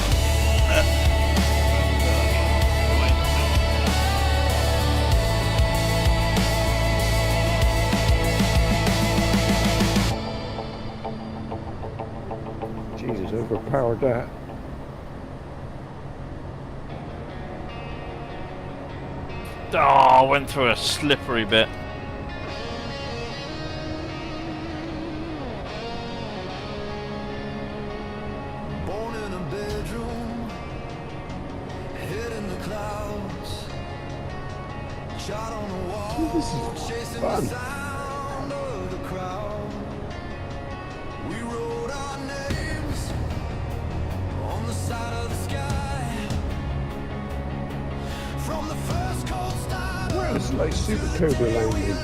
[SPEAKER 5] Jesus, overpowered that.
[SPEAKER 1] Oh, I went through a slippery bit.
[SPEAKER 4] Born in a bedroom, head in the clouds, shot on the wall,
[SPEAKER 5] This is
[SPEAKER 4] chasing
[SPEAKER 5] fun.
[SPEAKER 4] the sound of the crowd. We wrote our names on the side of the sky. From the first cold start,
[SPEAKER 5] Well, it's like Super Cobra landing.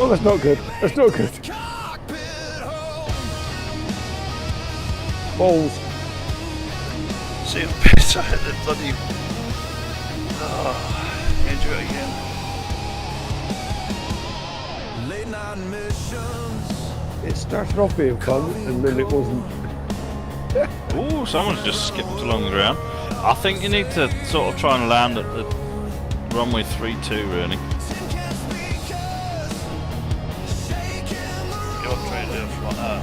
[SPEAKER 5] Oh, that's not good. That's not good. Balls.
[SPEAKER 2] Same pace I hit the bloody. Can't do it again.
[SPEAKER 4] Late night missions.
[SPEAKER 5] It started off being fun, and then it wasn't.
[SPEAKER 1] Ooh, someone's just skipped along the ground. I think you need to sort of try and land at the runway 32, really.
[SPEAKER 2] You're trying to do it from that.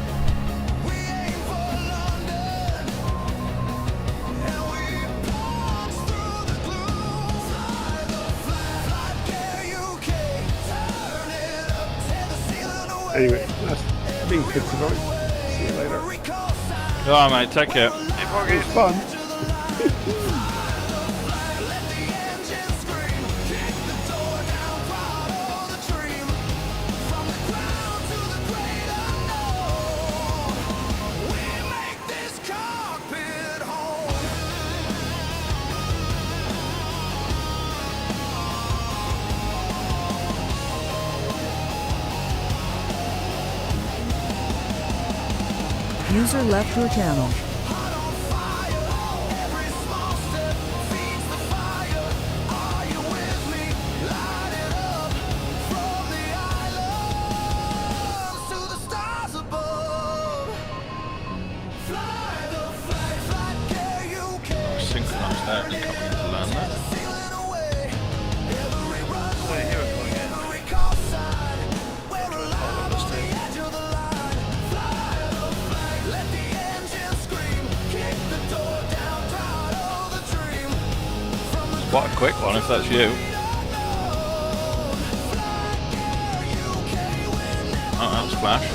[SPEAKER 5] Anyway, that's me for tonight. See you later.
[SPEAKER 1] Alright, mate, take care.
[SPEAKER 5] It was fun.
[SPEAKER 6] User left your channel.
[SPEAKER 1] Synchronise that and coming into land there.
[SPEAKER 2] Wait, here we go again. Oh, this time.
[SPEAKER 1] Quite a quick one if that's you. Oh, that was Flash.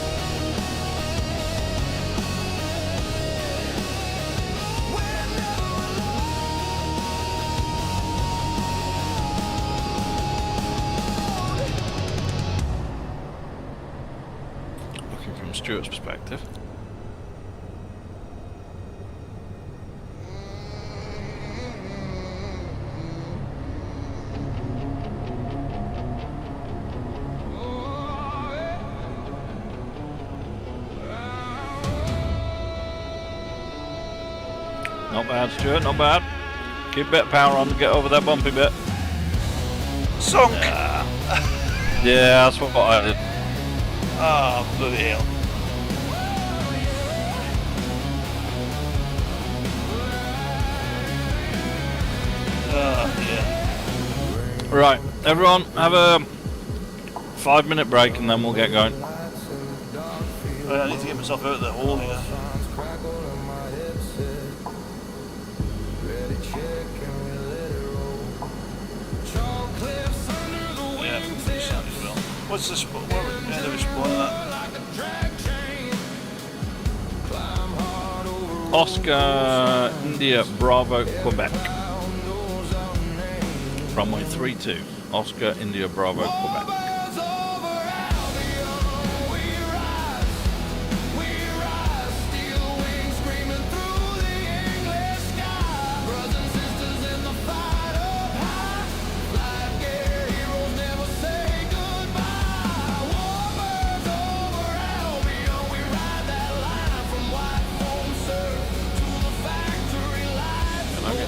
[SPEAKER 1] Looking from Stuart's perspective. Not bad, Stuart, not bad. Keep a bit of power on to get over that bumpy bit.
[SPEAKER 2] Sunk!
[SPEAKER 1] Yeah, that's what I did.
[SPEAKER 2] Ah, bloody hell. Ah, yeah.
[SPEAKER 1] Right, everyone, have a 5-minute break and then we'll get going.
[SPEAKER 2] Right, I need to get myself out of the hole here. Yeah, decent as well. What's the spot? What are we end of spawning at?
[SPEAKER 1] Oscar India Bravo Quebec. Runway 32. Oscar India Bravo Quebec.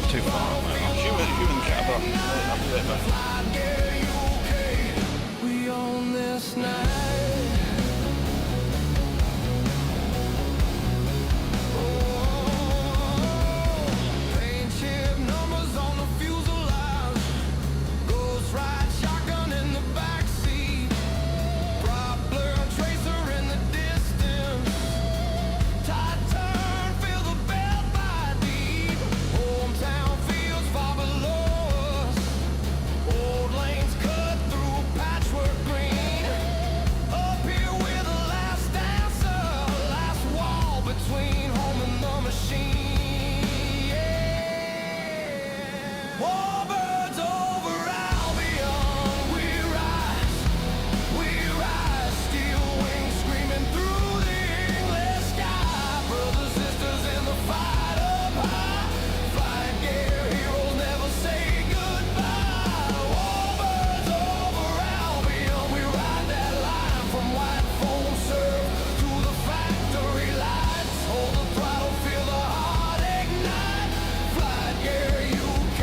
[SPEAKER 1] Too far on that.
[SPEAKER 2] Human capper. I'll be right back.
[SPEAKER 4] We own this night. Paint chip numbers on the fuselage. Ghost ride shotgun in the backseat. Prop blur tracer in the distance. Tight turn, feel the bell by deep. Hometown fields far below us. Old lanes cut through patchwork green. Up here we're the last dancer. Last wall between home and the machine. Yeah. Warbirds over Albion. We rise. Steel wings screaming through the English sky. Brothers, sisters in the fight up high. Flying gear heroes never say goodbye. Warbirds over Albion. We ride that line from white foam surf to the factory lights. Hold the throttle, feel the heart ignite. Flight gear UK.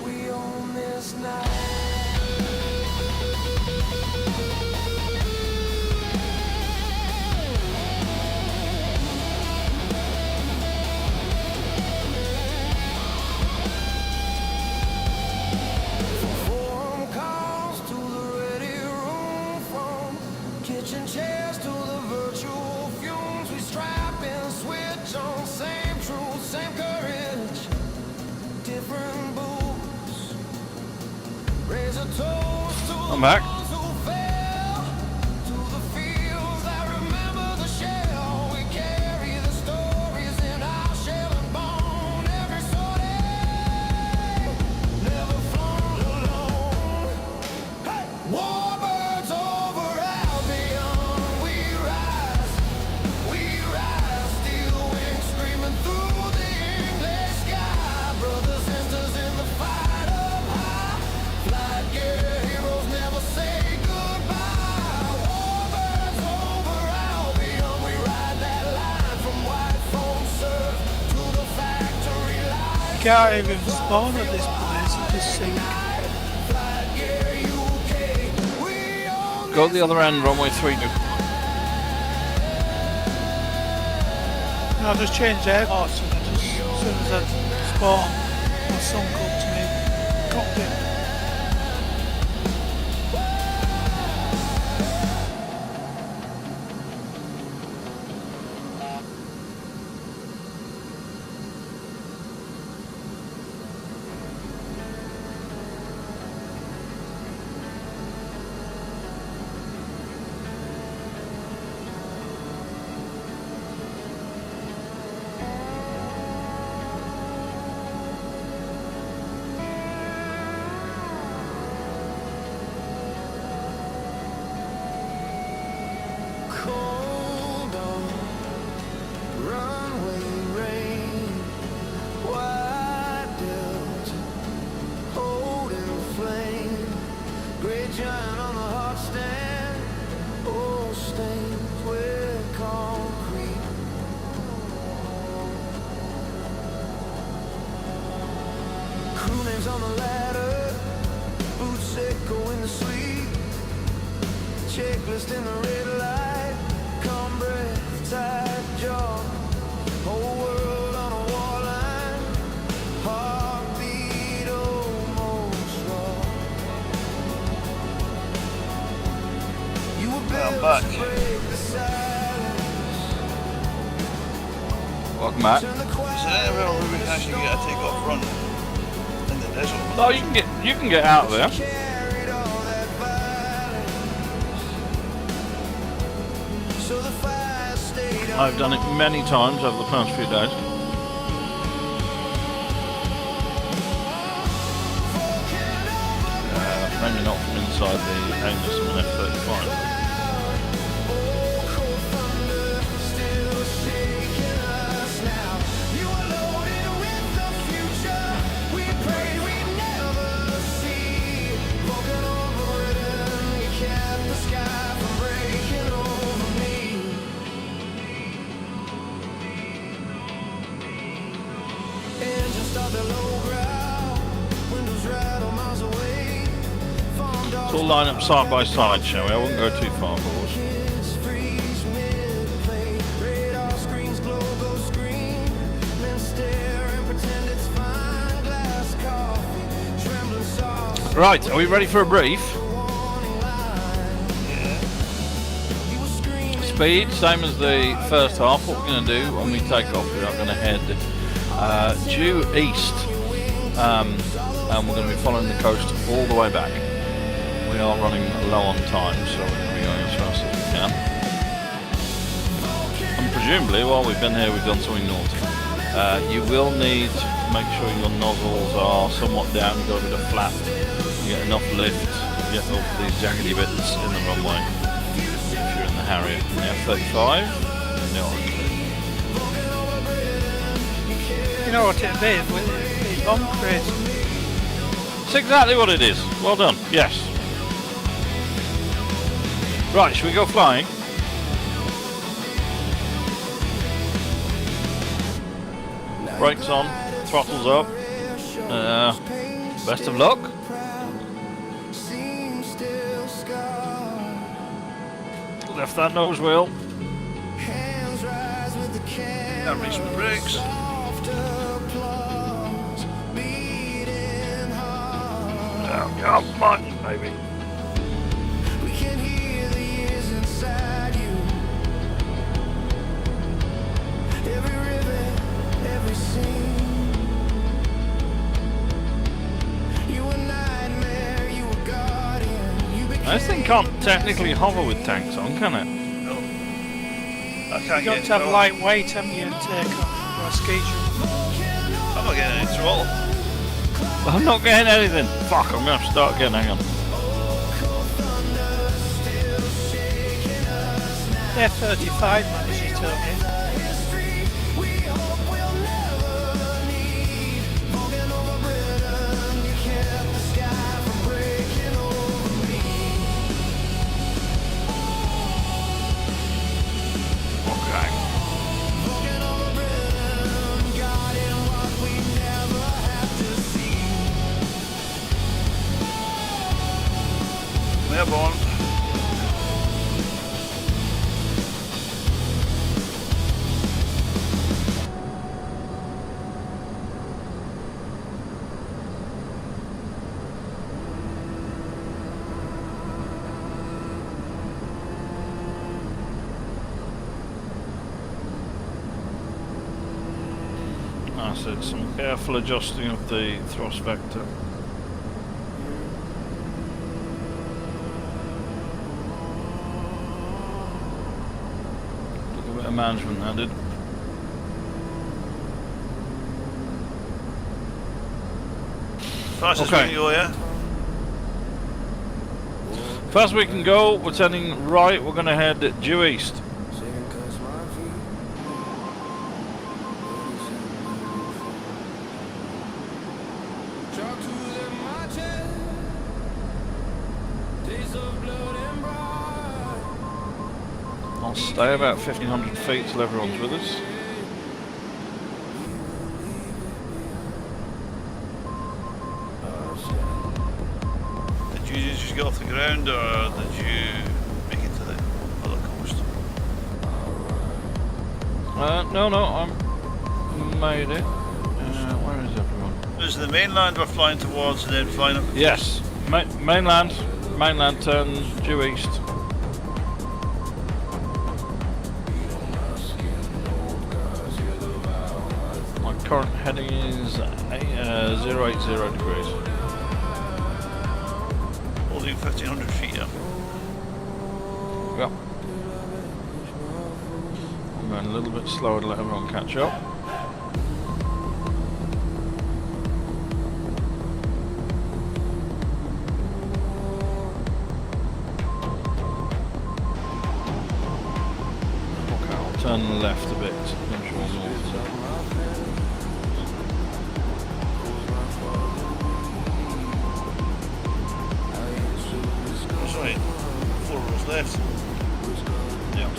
[SPEAKER 4] We own this night. Forum calls to the ready room, from kitchen chairs to the virtual fumes. We strap and switch on, same truth, same courage, different boots. Raise a toast to
[SPEAKER 1] I'm back.
[SPEAKER 4] those who fell, to the fields that remember the shell. We carry the stories in our shell and bone. Every sortie, never flown alone. Hey! Warbirds over Albion. We rise. Steel wings screaming through the English sky. Brothers, sisters in the fight up high. Flight gear heroes never say goodbye. Warbirds over Albion. We ride that line from white foam surf to the factory lights.
[SPEAKER 3] Can't even spawn at this place, it just sink.
[SPEAKER 4] Flight gear UK. We own
[SPEAKER 1] Go the other end, runway 32.
[SPEAKER 3] I just changed airports and as soon as I spawn, my son called to me, cockpit.
[SPEAKER 4] Cold on runway rain, wide delta, holding flame, great giant on the hot stand, old stains with concrete. Crew names on the ladder, boots echoing the sleep. Checklist in the red light, calm breath, tight jaw, whole world on a war line, heartbeat almost raw.
[SPEAKER 2] I'm back.
[SPEAKER 1] Welcome back.
[SPEAKER 2] Is there anywhere where we can actually get a take-off run in the desert?
[SPEAKER 1] No, you can get out of there. I've done it many times over the past few days. Maybe not from inside the anus of an F-35. We'll line up side by side, shall we? I wouldn't go too far forward. Right, are we ready for a brief? Speed, same as the first half. What we're going to do when we take off, we're going to head due east, and we're going to be following the coast all the way back. We are running low on time, so we're going to be going as fast as we can. And presumably, while we've been here, we've done something naughty. You will need to make sure your nozzles are somewhat down, you've got a bit of flap, you get enough lift to get off these jaggedy bits in the runway. If you're in the Harrier and the F-35, no.
[SPEAKER 3] You know what it'd be with the bomb crate.
[SPEAKER 1] It's exactly what it is. Well done. Yes. Right, should we go flying? Brakes on, throttles up. Best of luck. Left that nose wheel.
[SPEAKER 2] Now release the brakes.
[SPEAKER 1] Oh, come on, baby. This thing can't technically hover with tanks on, can it?
[SPEAKER 2] No. I can't
[SPEAKER 3] You've got
[SPEAKER 2] get
[SPEAKER 3] to have
[SPEAKER 2] throttle.
[SPEAKER 3] lightweight, haven't you, and take off or a ski jump.
[SPEAKER 2] I'm not getting any throttle.
[SPEAKER 1] I'm not getting anything. Fuck, I'm going to have to start again, hang on.
[SPEAKER 3] The F-35 manages to me.
[SPEAKER 2] Airborne.
[SPEAKER 1] That's it, some careful adjusting of the thrust vector. Management added.
[SPEAKER 2] Fastest
[SPEAKER 1] Okay.
[SPEAKER 2] we can go, yeah?
[SPEAKER 1] Fast we can go, we're turning right, we're going to head due east. I'll stay about 1,500 feet till everyone's with us.
[SPEAKER 2] Did you just get off the ground or did you make it to the other coast?
[SPEAKER 1] No, I'm made it. Where is everyone?
[SPEAKER 2] Is the mainland we're flying towards and then flying up?
[SPEAKER 1] Yes, mainland turn due east. Current heading is 080 degrees.
[SPEAKER 2] Holding 1500 feet up.
[SPEAKER 1] Yep. I'm going a little bit slower to let everyone catch up. Okay, I'll turn left a bit. Control north.
[SPEAKER 2] That's right. 4 rows left.
[SPEAKER 1] Yep.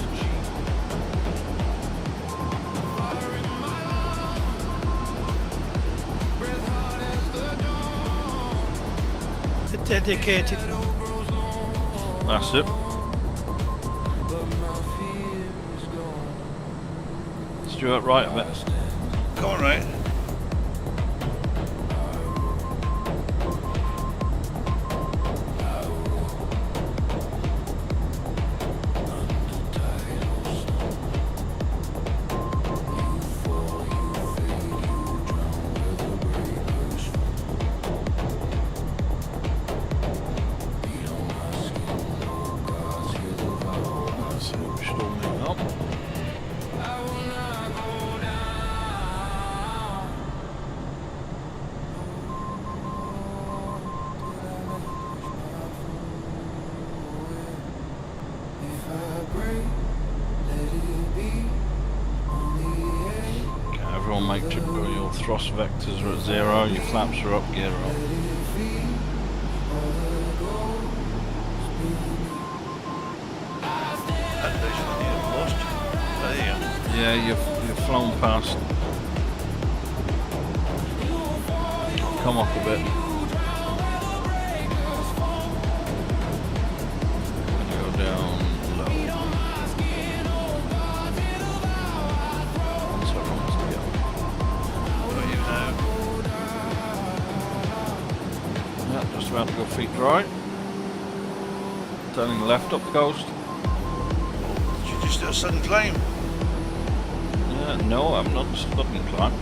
[SPEAKER 3] The dedicated.
[SPEAKER 1] That's it. Stuart, right a bit.
[SPEAKER 2] Come on, right.
[SPEAKER 1] Everyone make sure your thrust vectors are at 0, your flaps are up, gear up.
[SPEAKER 2] That vision I need have lost. There you go.
[SPEAKER 1] Yeah, you've flown past. Come off a bit. Go down low. Once everyone's together.
[SPEAKER 2] Where are you now?
[SPEAKER 1] Yeah, just about to go feet right. Turning left up the coast.
[SPEAKER 2] Did you just do a sudden climb?
[SPEAKER 1] No, I'm not sudden climb.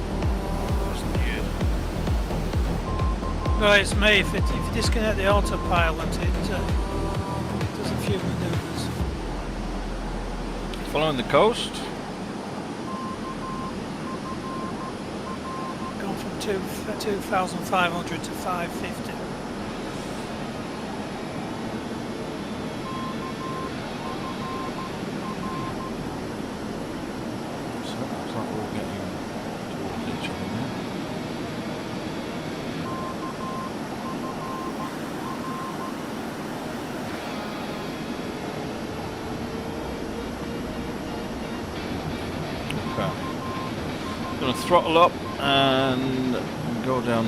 [SPEAKER 2] Wasn't you?
[SPEAKER 3] No, it's me. If you disconnect the autopilot, it does a few manoeuvres.
[SPEAKER 1] Following the coast.
[SPEAKER 3] Gone from 2,500 to 550.
[SPEAKER 1] So it looks like we're all getting towards each other now. Okay. Gonna throttle up and go down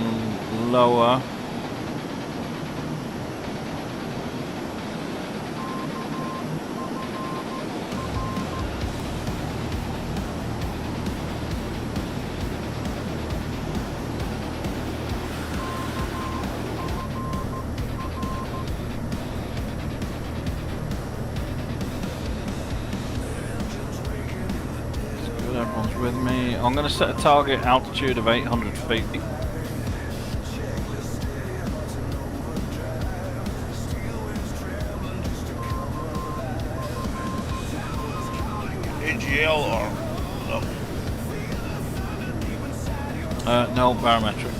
[SPEAKER 1] lower. Everyone's with me. I'm going to set a target altitude of 800 feet.
[SPEAKER 2] AGL or no?
[SPEAKER 1] No, barometric.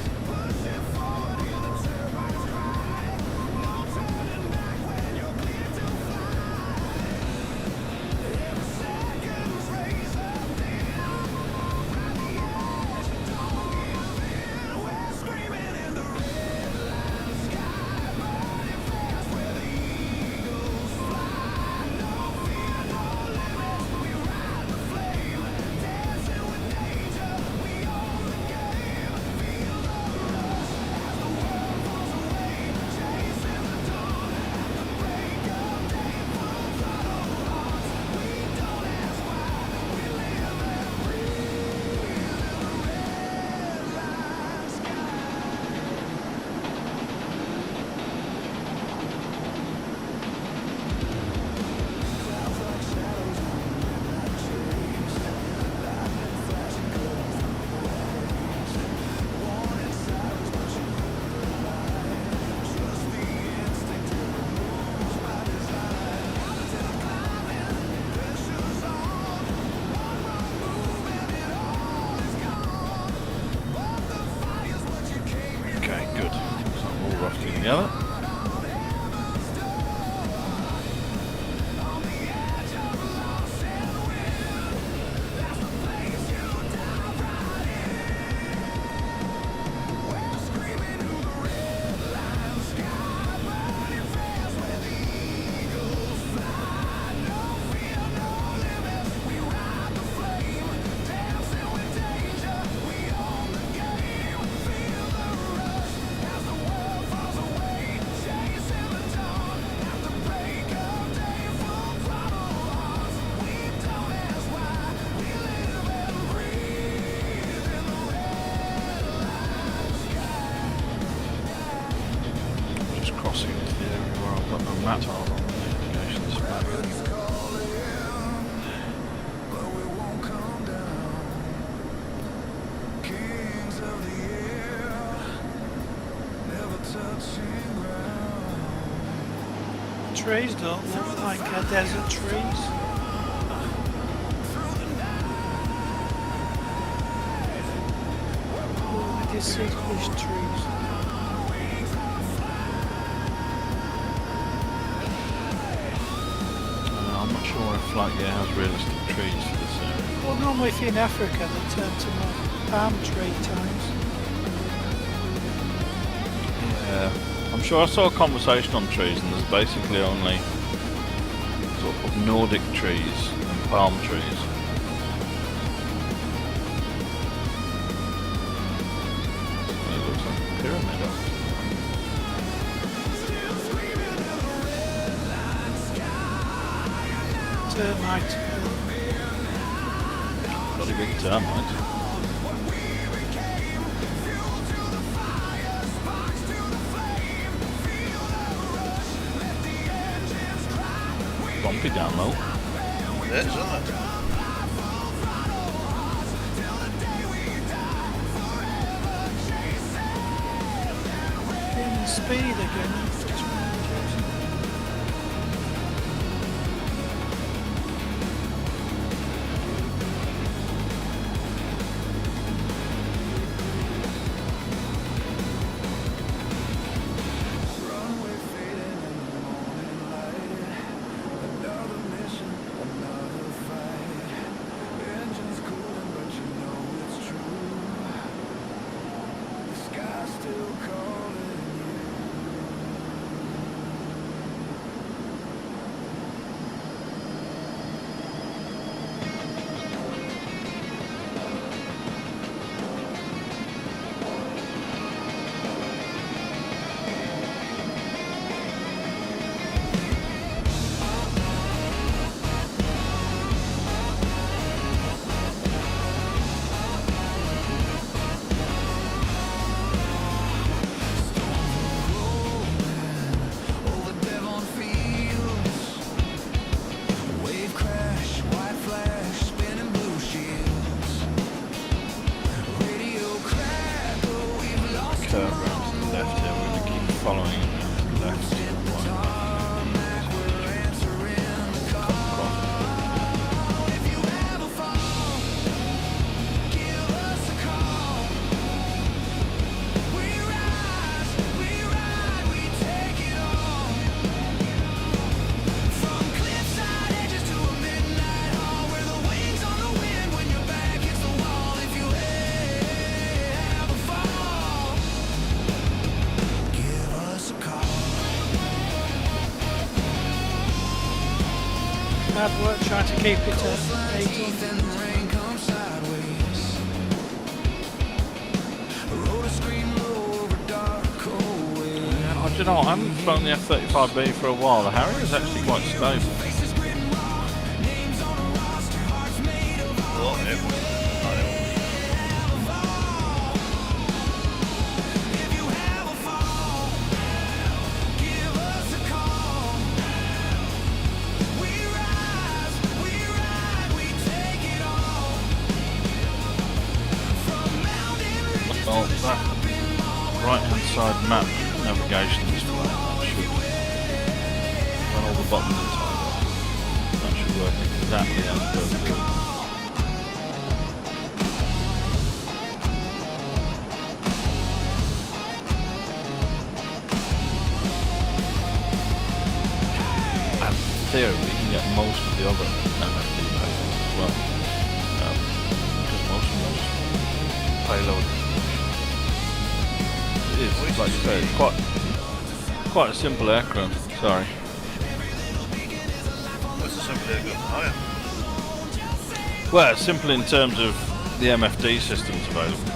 [SPEAKER 1] together. Crossing into the area where I've got no map on the navigations map.
[SPEAKER 3] Trees don't look like desert trees. Oh, deciduous trees.
[SPEAKER 1] I'm not sure if FlightNight has realistic trees for this area.
[SPEAKER 3] Well, normally if you're in Africa, they turn to more palm tree types.
[SPEAKER 1] Yeah, I'm sure I saw a conversation on trees, and there's basically only sort of Nordic trees and palm trees. It looks like a pyramid.
[SPEAKER 3] Termite.
[SPEAKER 1] Bloody big termite. Bumpy down low.
[SPEAKER 2] It is, isn't it?
[SPEAKER 3] Gaining speed again. Hard work trying to keep it at 18.
[SPEAKER 1] Do you know what? I haven't flown the F-35B for a while. The Harrier is actually quite stable. Well, that right-hand side map navigation is fine. That should, when all the buttons are tied off, that should work exactly as per the code. theory, we can get most of the other MFD payloads as well. Because most of those payload is, like you say, it's quite a simple aircraft. Sorry.
[SPEAKER 2] What's the simple aircraft? Oh, yeah.
[SPEAKER 1] Well, it's simple in terms of the MFD systems available.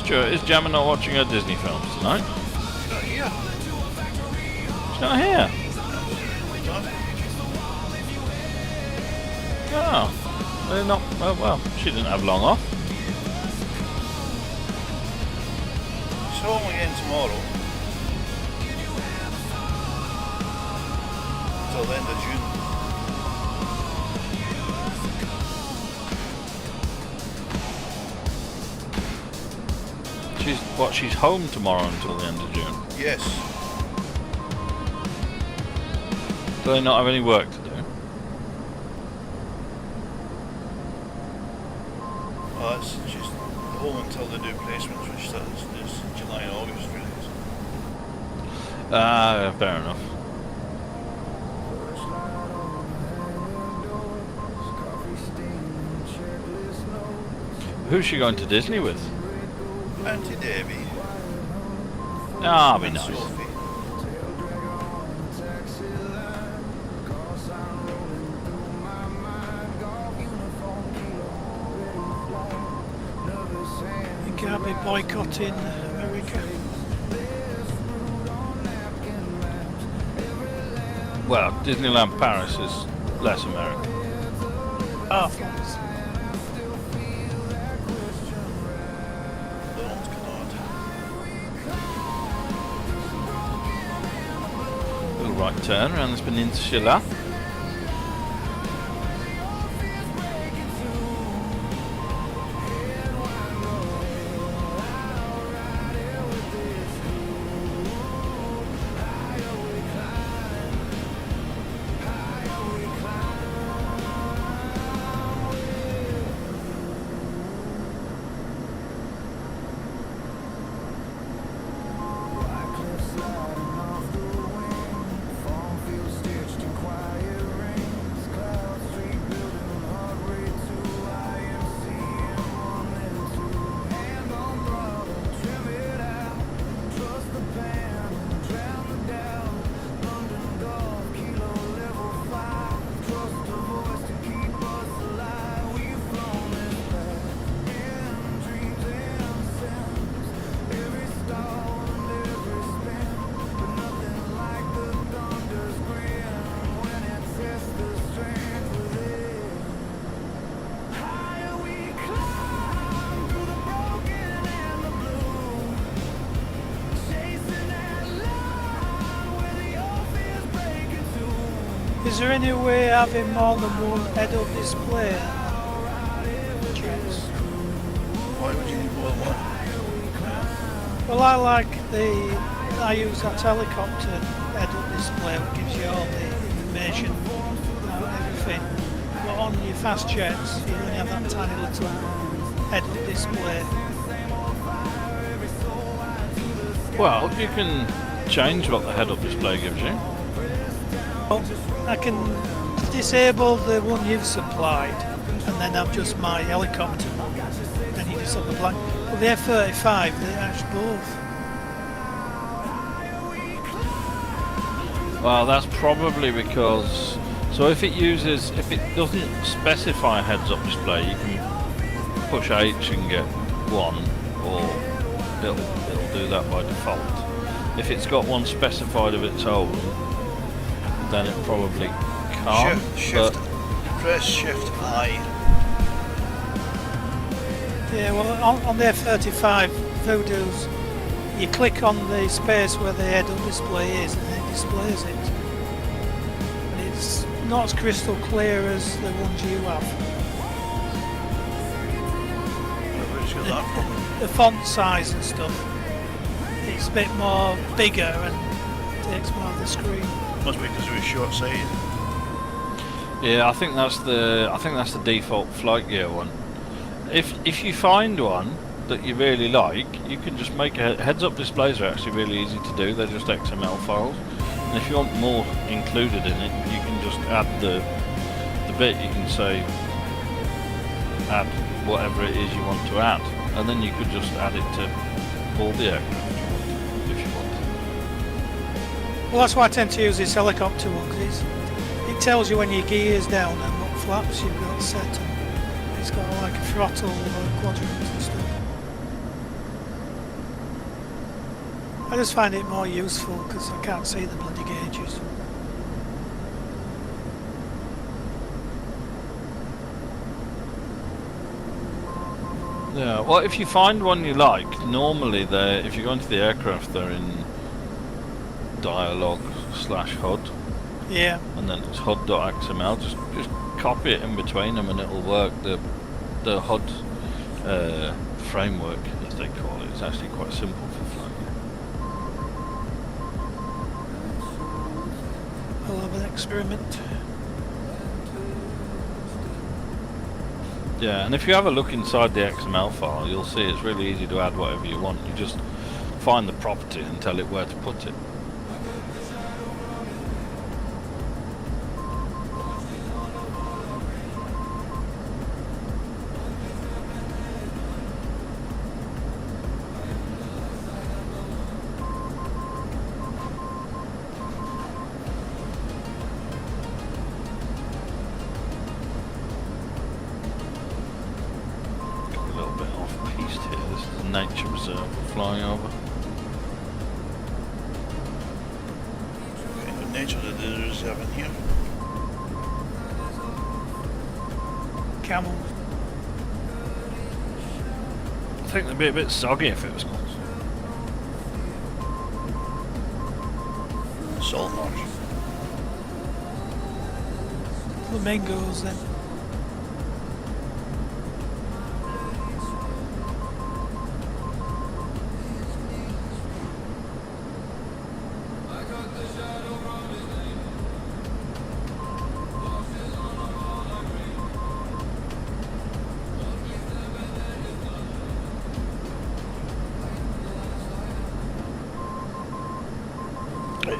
[SPEAKER 1] Stuart, is Jammer not watching her Disney films tonight?
[SPEAKER 2] She's not here.
[SPEAKER 1] She's not here. Oh, they're not. Well, she didn't have long off.
[SPEAKER 2] She's home again tomorrow. Until the end of June.
[SPEAKER 1] She's home tomorrow until the end of June.
[SPEAKER 2] Yes.
[SPEAKER 1] Do they not have any work to do?
[SPEAKER 2] Well, she's home until they do placements, which starts is July and August, really.
[SPEAKER 1] Fair enough. Who's she going to Disney with?
[SPEAKER 2] Auntie Debbie.
[SPEAKER 1] Ah, be
[SPEAKER 2] and
[SPEAKER 1] nice.
[SPEAKER 2] Sophie.
[SPEAKER 3] You can't be boycotting America.
[SPEAKER 1] Well, Disneyland Paris is less American.
[SPEAKER 3] Oh, thanks.
[SPEAKER 1] Little right turn around this peninsula.
[SPEAKER 3] Is there any way of having more than one head-up display? Jets?
[SPEAKER 2] Why would you need more than one?
[SPEAKER 3] Well, I use that helicopter head-up display that gives you all the information about everything. But on your fast jets, you only have that tiny little head-up display.
[SPEAKER 1] Well, you can change what the head-up display gives you.
[SPEAKER 3] Well, I can disable the one you've supplied and then have just my helicopter and you just have the blank. But the F-35, they actually both.
[SPEAKER 1] Well, that's probably because... So if it doesn't specify a heads-up display, you can push H and get one, or it'll do that by default. If it's got one specified of its own, then it probably can't.
[SPEAKER 2] Press Shift I.
[SPEAKER 3] Yeah, well, on the F-35 Voodoo's, you click on the space where the head-up display is and it displays it. And it's not as crystal clear as the ones you have.
[SPEAKER 2] Where'd you get that from?
[SPEAKER 3] The font size and stuff, it's a bit more bigger and takes more of the screen.
[SPEAKER 2] Must be because we're short-sighted.
[SPEAKER 1] Yeah, I think that's the default flight gear one. If you find one that you really like, you can just make heads-up displays are actually really easy to do. They're just XML files, and if you want more included in it, you can just add the bit. You can say add whatever it is you want to add, and then you could just add it to all the aircraft if you want.
[SPEAKER 3] Well, that's why I tend to use this helicopter one, because it tells you when your gear's down and what flaps you've got set. It's got like a throttle quadrant and stuff. I just find it more useful because I can't see the bloody gauges.
[SPEAKER 1] Yeah, well, if you find one you like, normally if you go into the aircraft, they're in dialog/HUD.
[SPEAKER 3] Yeah.
[SPEAKER 1] And then it's HUD.xml. Just copy it in between them, and it'll work. The HUD framework, as they call it, is actually quite simple for flying.
[SPEAKER 3] I'll have an experiment.
[SPEAKER 1] Yeah, and if you have a look inside the XML file, you'll see it's really easy to add whatever you want. You just find the property and tell it where to put it. Nature reserve we're flying over.
[SPEAKER 2] What kind of nature did the reserve in here?
[SPEAKER 3] Camel.
[SPEAKER 1] I think they'd be a bit soggy if it was
[SPEAKER 2] Salt marsh.
[SPEAKER 3] Flamingos then.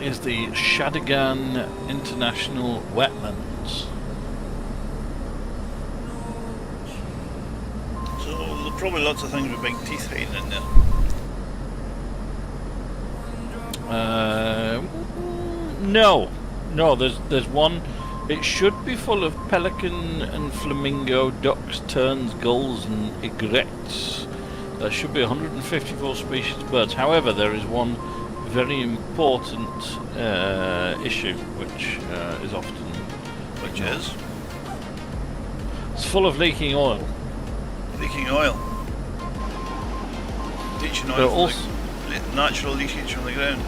[SPEAKER 1] is the Shadigan International Wetlands.
[SPEAKER 2] So there's probably lots of things with big teeth hiding in there.
[SPEAKER 1] No, there's one. It should be full of pelican and flamingo, ducks, terns, gulls and egrets. There should be 154 species of birds. However, there is one very important issue which is often...
[SPEAKER 2] Which is?
[SPEAKER 1] It's full of leaking oil.
[SPEAKER 2] Leaking oil? Leaching oil from the natural leakage from the ground?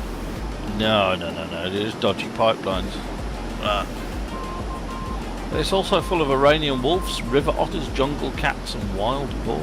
[SPEAKER 1] No, it is dodgy pipelines.
[SPEAKER 2] Ah.
[SPEAKER 1] It's also full of Iranian wolves, river otters, jungle cats and wild boars.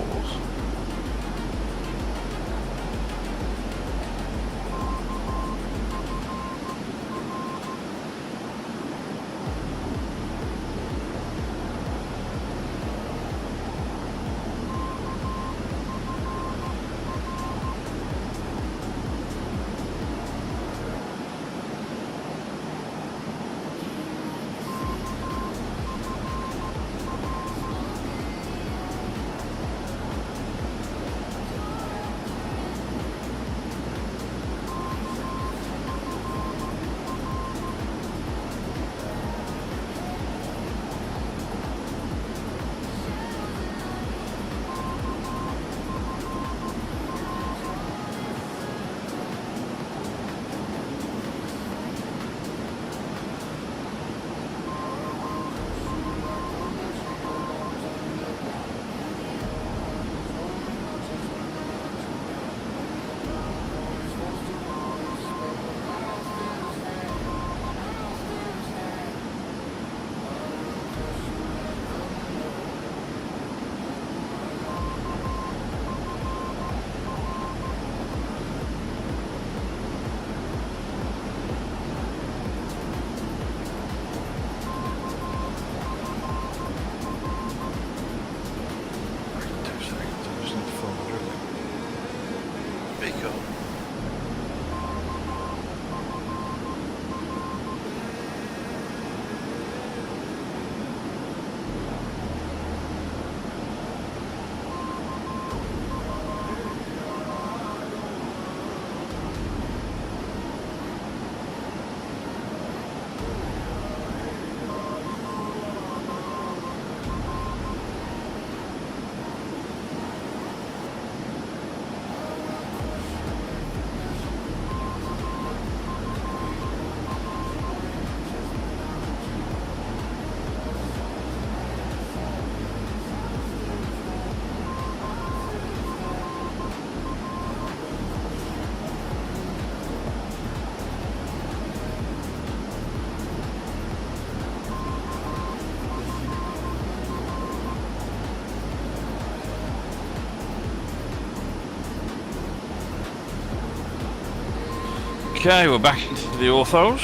[SPEAKER 1] Okay, we're back into the orthos.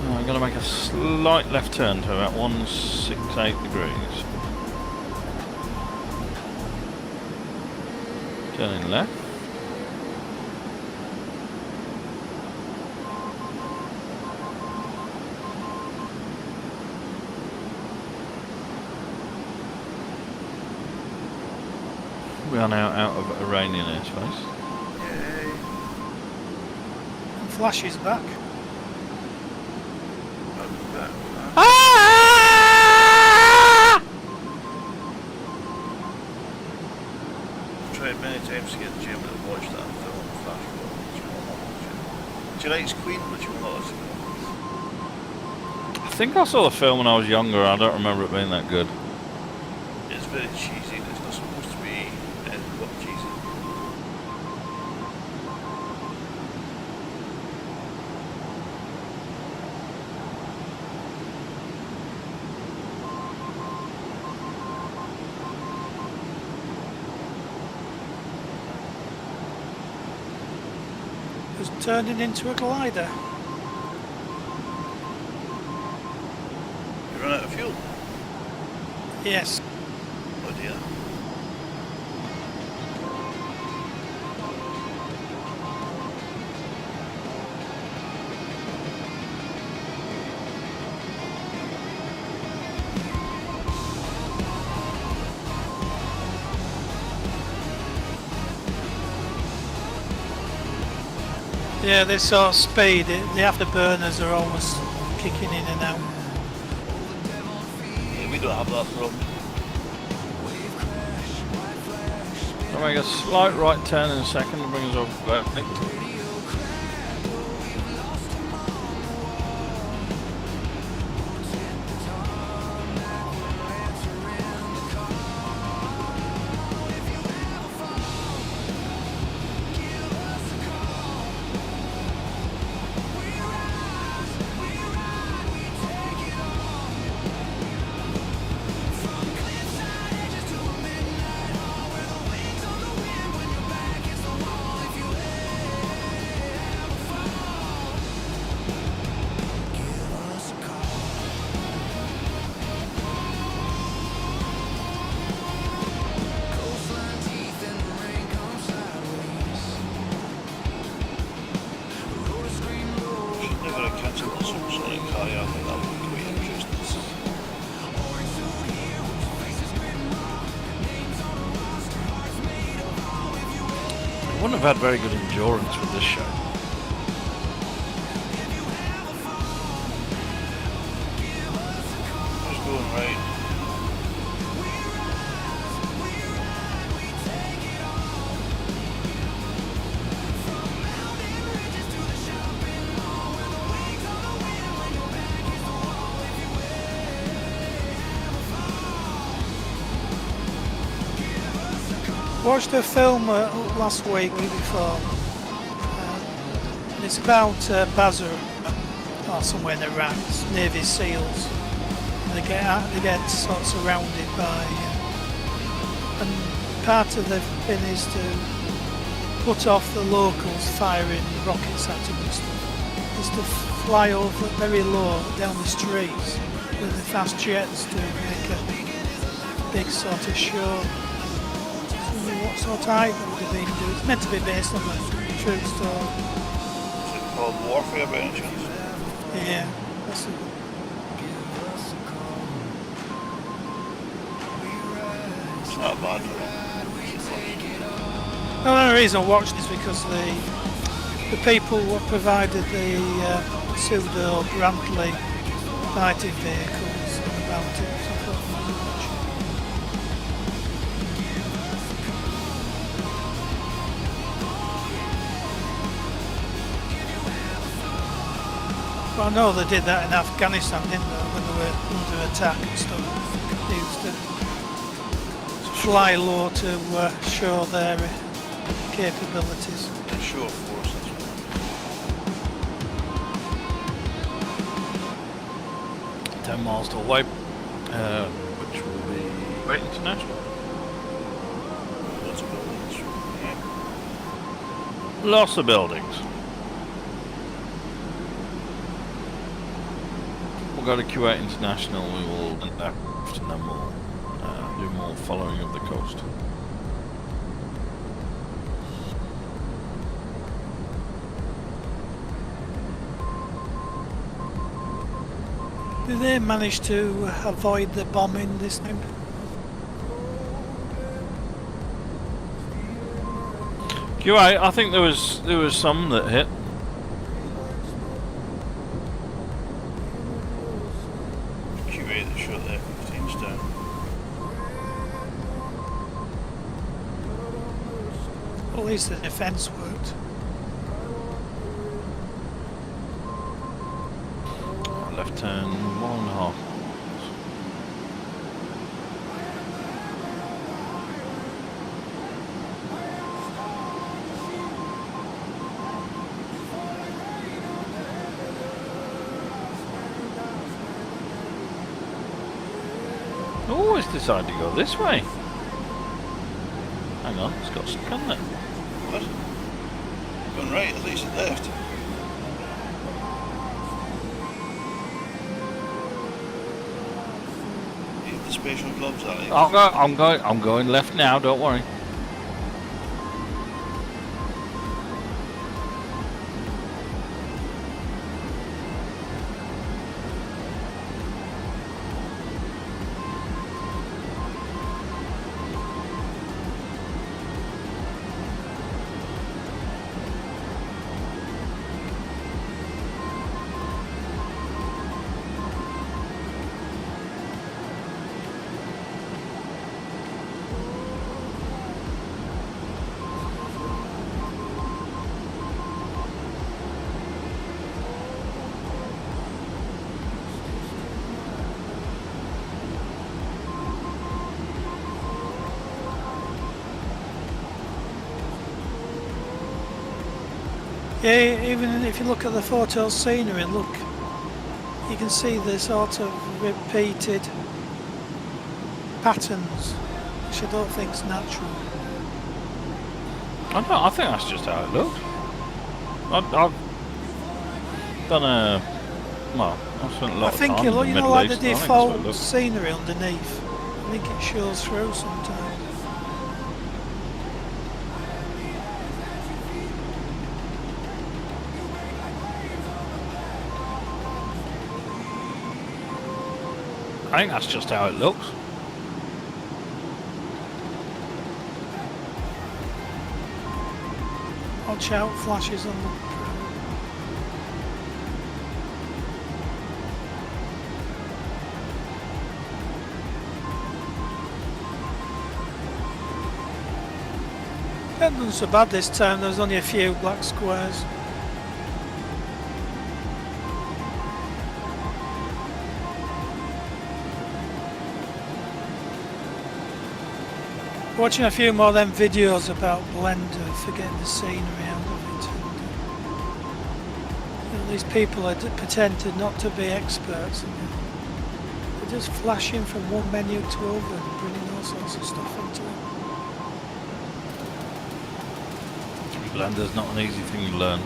[SPEAKER 1] I'm going to make a slight left turn to about 168 degrees. Turning left. We are now out of Iranian airspace.
[SPEAKER 2] Yay.
[SPEAKER 3] And Flash is back.
[SPEAKER 2] I'll be back. I've tried many times to get Jim to watch that film, Flash, but she will not watch it. She likes Queen, but she will not watch it.
[SPEAKER 1] I think I saw the film when I was younger. I don't remember it being that good.
[SPEAKER 2] It's very cheesy, and it's not supposed to be anything but cheesy.
[SPEAKER 3] Was turning into a glider.
[SPEAKER 2] You run out of fuel?
[SPEAKER 3] Yes.
[SPEAKER 2] Oh dear.
[SPEAKER 3] Yeah, this sort of speed, the afterburners are almost kicking in and out.
[SPEAKER 2] Yeah, we don't have that problem.
[SPEAKER 1] I'll make a slight right turn in a second and bring us off left. I wouldn't have had very good endurance with this show.
[SPEAKER 2] Just going right.
[SPEAKER 3] Watched a film last week before. And it's about Basra or somewhere in Iraq, it's Navy SEALs. And they get sort of surrounded by. And part of the thing is to put off the locals firing rockets at them and stuff. Is to fly over very low down the streets with the fast jets to make a big sort of show. What sort of height that would have been doing. It's meant to be based on the true story.
[SPEAKER 2] Is it called Warfare by any chance?
[SPEAKER 3] Yeah, that's a
[SPEAKER 2] It's not bad.
[SPEAKER 3] The only reason I watched is because the people who provided the pseudo Brantley fighting vehicles about it. So I thought I might watch it. Well, I know they did that in Afghanistan, didn't they, when they were under attack and stuff. They used to fly low to show their capabilities.
[SPEAKER 2] Yeah, show of force, that's what.
[SPEAKER 1] 10 miles to White, which will be Great International.
[SPEAKER 2] Lots of buildings.
[SPEAKER 1] Lots of buildings. We'll go to Kuwait International. We will left and then we'll do more following of the coast.
[SPEAKER 3] Did they manage to avoid the bombing this time?
[SPEAKER 1] Kuwait, I think there was some that hit.
[SPEAKER 2] Kuwait that shot their 15s down.
[SPEAKER 3] At least the defence worked.
[SPEAKER 1] Left turn 1.5. Always decide to go this way. Hang on, it's got stuck, hasn't it?
[SPEAKER 2] What? Going right, at least it left. You have the spatial gloves, Ali.
[SPEAKER 1] I'm going left now, don't worry.
[SPEAKER 3] Yeah, even if you look at the photo scenery, look, you can see the sort of repeated patterns, which I don't think is natural.
[SPEAKER 1] I think that's just how it looked. I've done a... Well, I've spent a lot
[SPEAKER 3] I think
[SPEAKER 1] of time
[SPEAKER 3] you
[SPEAKER 1] in the
[SPEAKER 3] look, you know,
[SPEAKER 1] Middle
[SPEAKER 3] like the
[SPEAKER 1] East, and I think that's what it
[SPEAKER 3] default
[SPEAKER 1] looks.
[SPEAKER 3] scenery underneath. I think it shows through sometimes.
[SPEAKER 1] I think that's just how it looks.
[SPEAKER 3] Watch out, flashes on the... It wasn't so bad this time, there was only a few black squares. Watching a few more of them videos about Blender for getting the scenery out of it. And, you know, these people are pretending not to be experts. And they're just flashing from one menu to over and bringing all sorts of stuff into it.
[SPEAKER 1] Blender's not an easy thing to learn.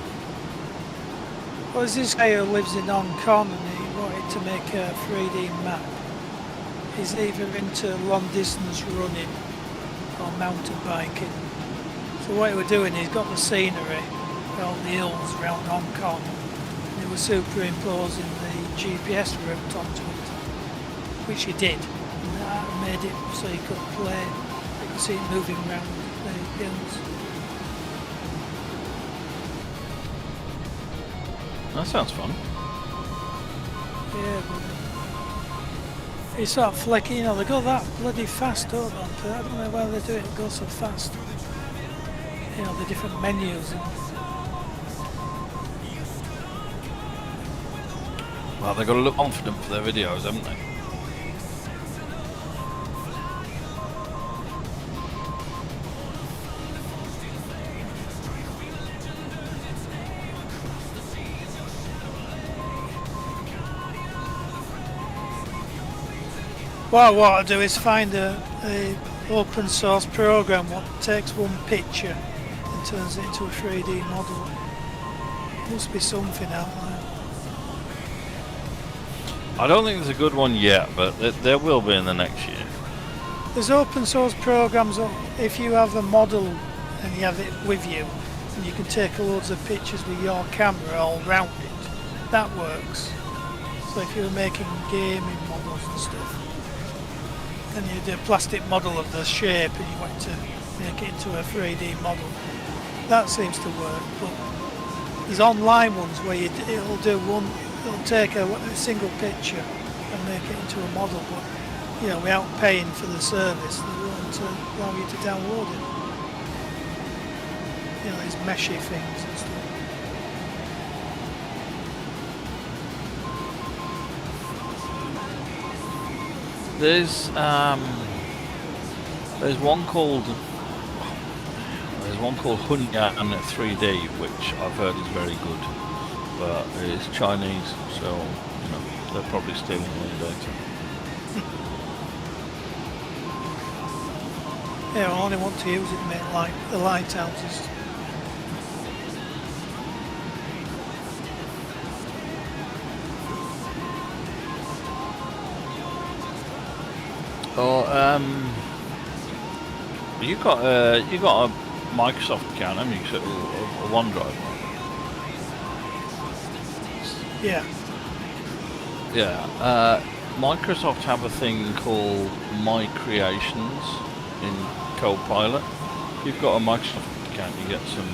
[SPEAKER 3] Well, there's this guy who lives in Hong Kong and he wanted to make a 3D map. He's either into long distance running or mountain biking. So what he was doing, he's got the scenery, all the hills around Hong Kong, and he was superimposing the GPS route onto it, which he did. And that made it so he could play, you could see it moving around the hills.
[SPEAKER 1] That sounds fun.
[SPEAKER 3] Yeah, but you start flicking, you know, they go that bloody fast, don't they? I don't know why they do it, go so fast. You know, the different menus.
[SPEAKER 1] Well, they've got to look confident for their videos, haven't they?
[SPEAKER 3] Well, what I do is find a open source program that takes one picture and and turns it into a 3D model. Must be something out there.
[SPEAKER 1] I don't think there's a good one yet, but there will be in the next year.
[SPEAKER 3] There's open source programs. If you have a model and you have it with you, and you can take loads of pictures with your camera all round it, that works. So if you were making gaming models and stuff, and you do a plastic model of the shape and you want to make it into a 3D model, that seems to work. But there's online ones where it'll take a single picture and make it into a model, but you know, without paying for the service, they won't allow you to download it. You know, these meshy things and stuff.
[SPEAKER 1] There's one called Hunyan 3D, which I've heard is very good, but it's Chinese, so you know they're probably stealing all the data.
[SPEAKER 3] Yeah, I only want to use it to make the lighthouses.
[SPEAKER 1] Oh, you got a Microsoft account, haven't you? So a OneDrive.
[SPEAKER 3] Yeah.
[SPEAKER 1] Yeah. Microsoft have a thing called My Creations in Copilot. If you've got a Microsoft account, you get some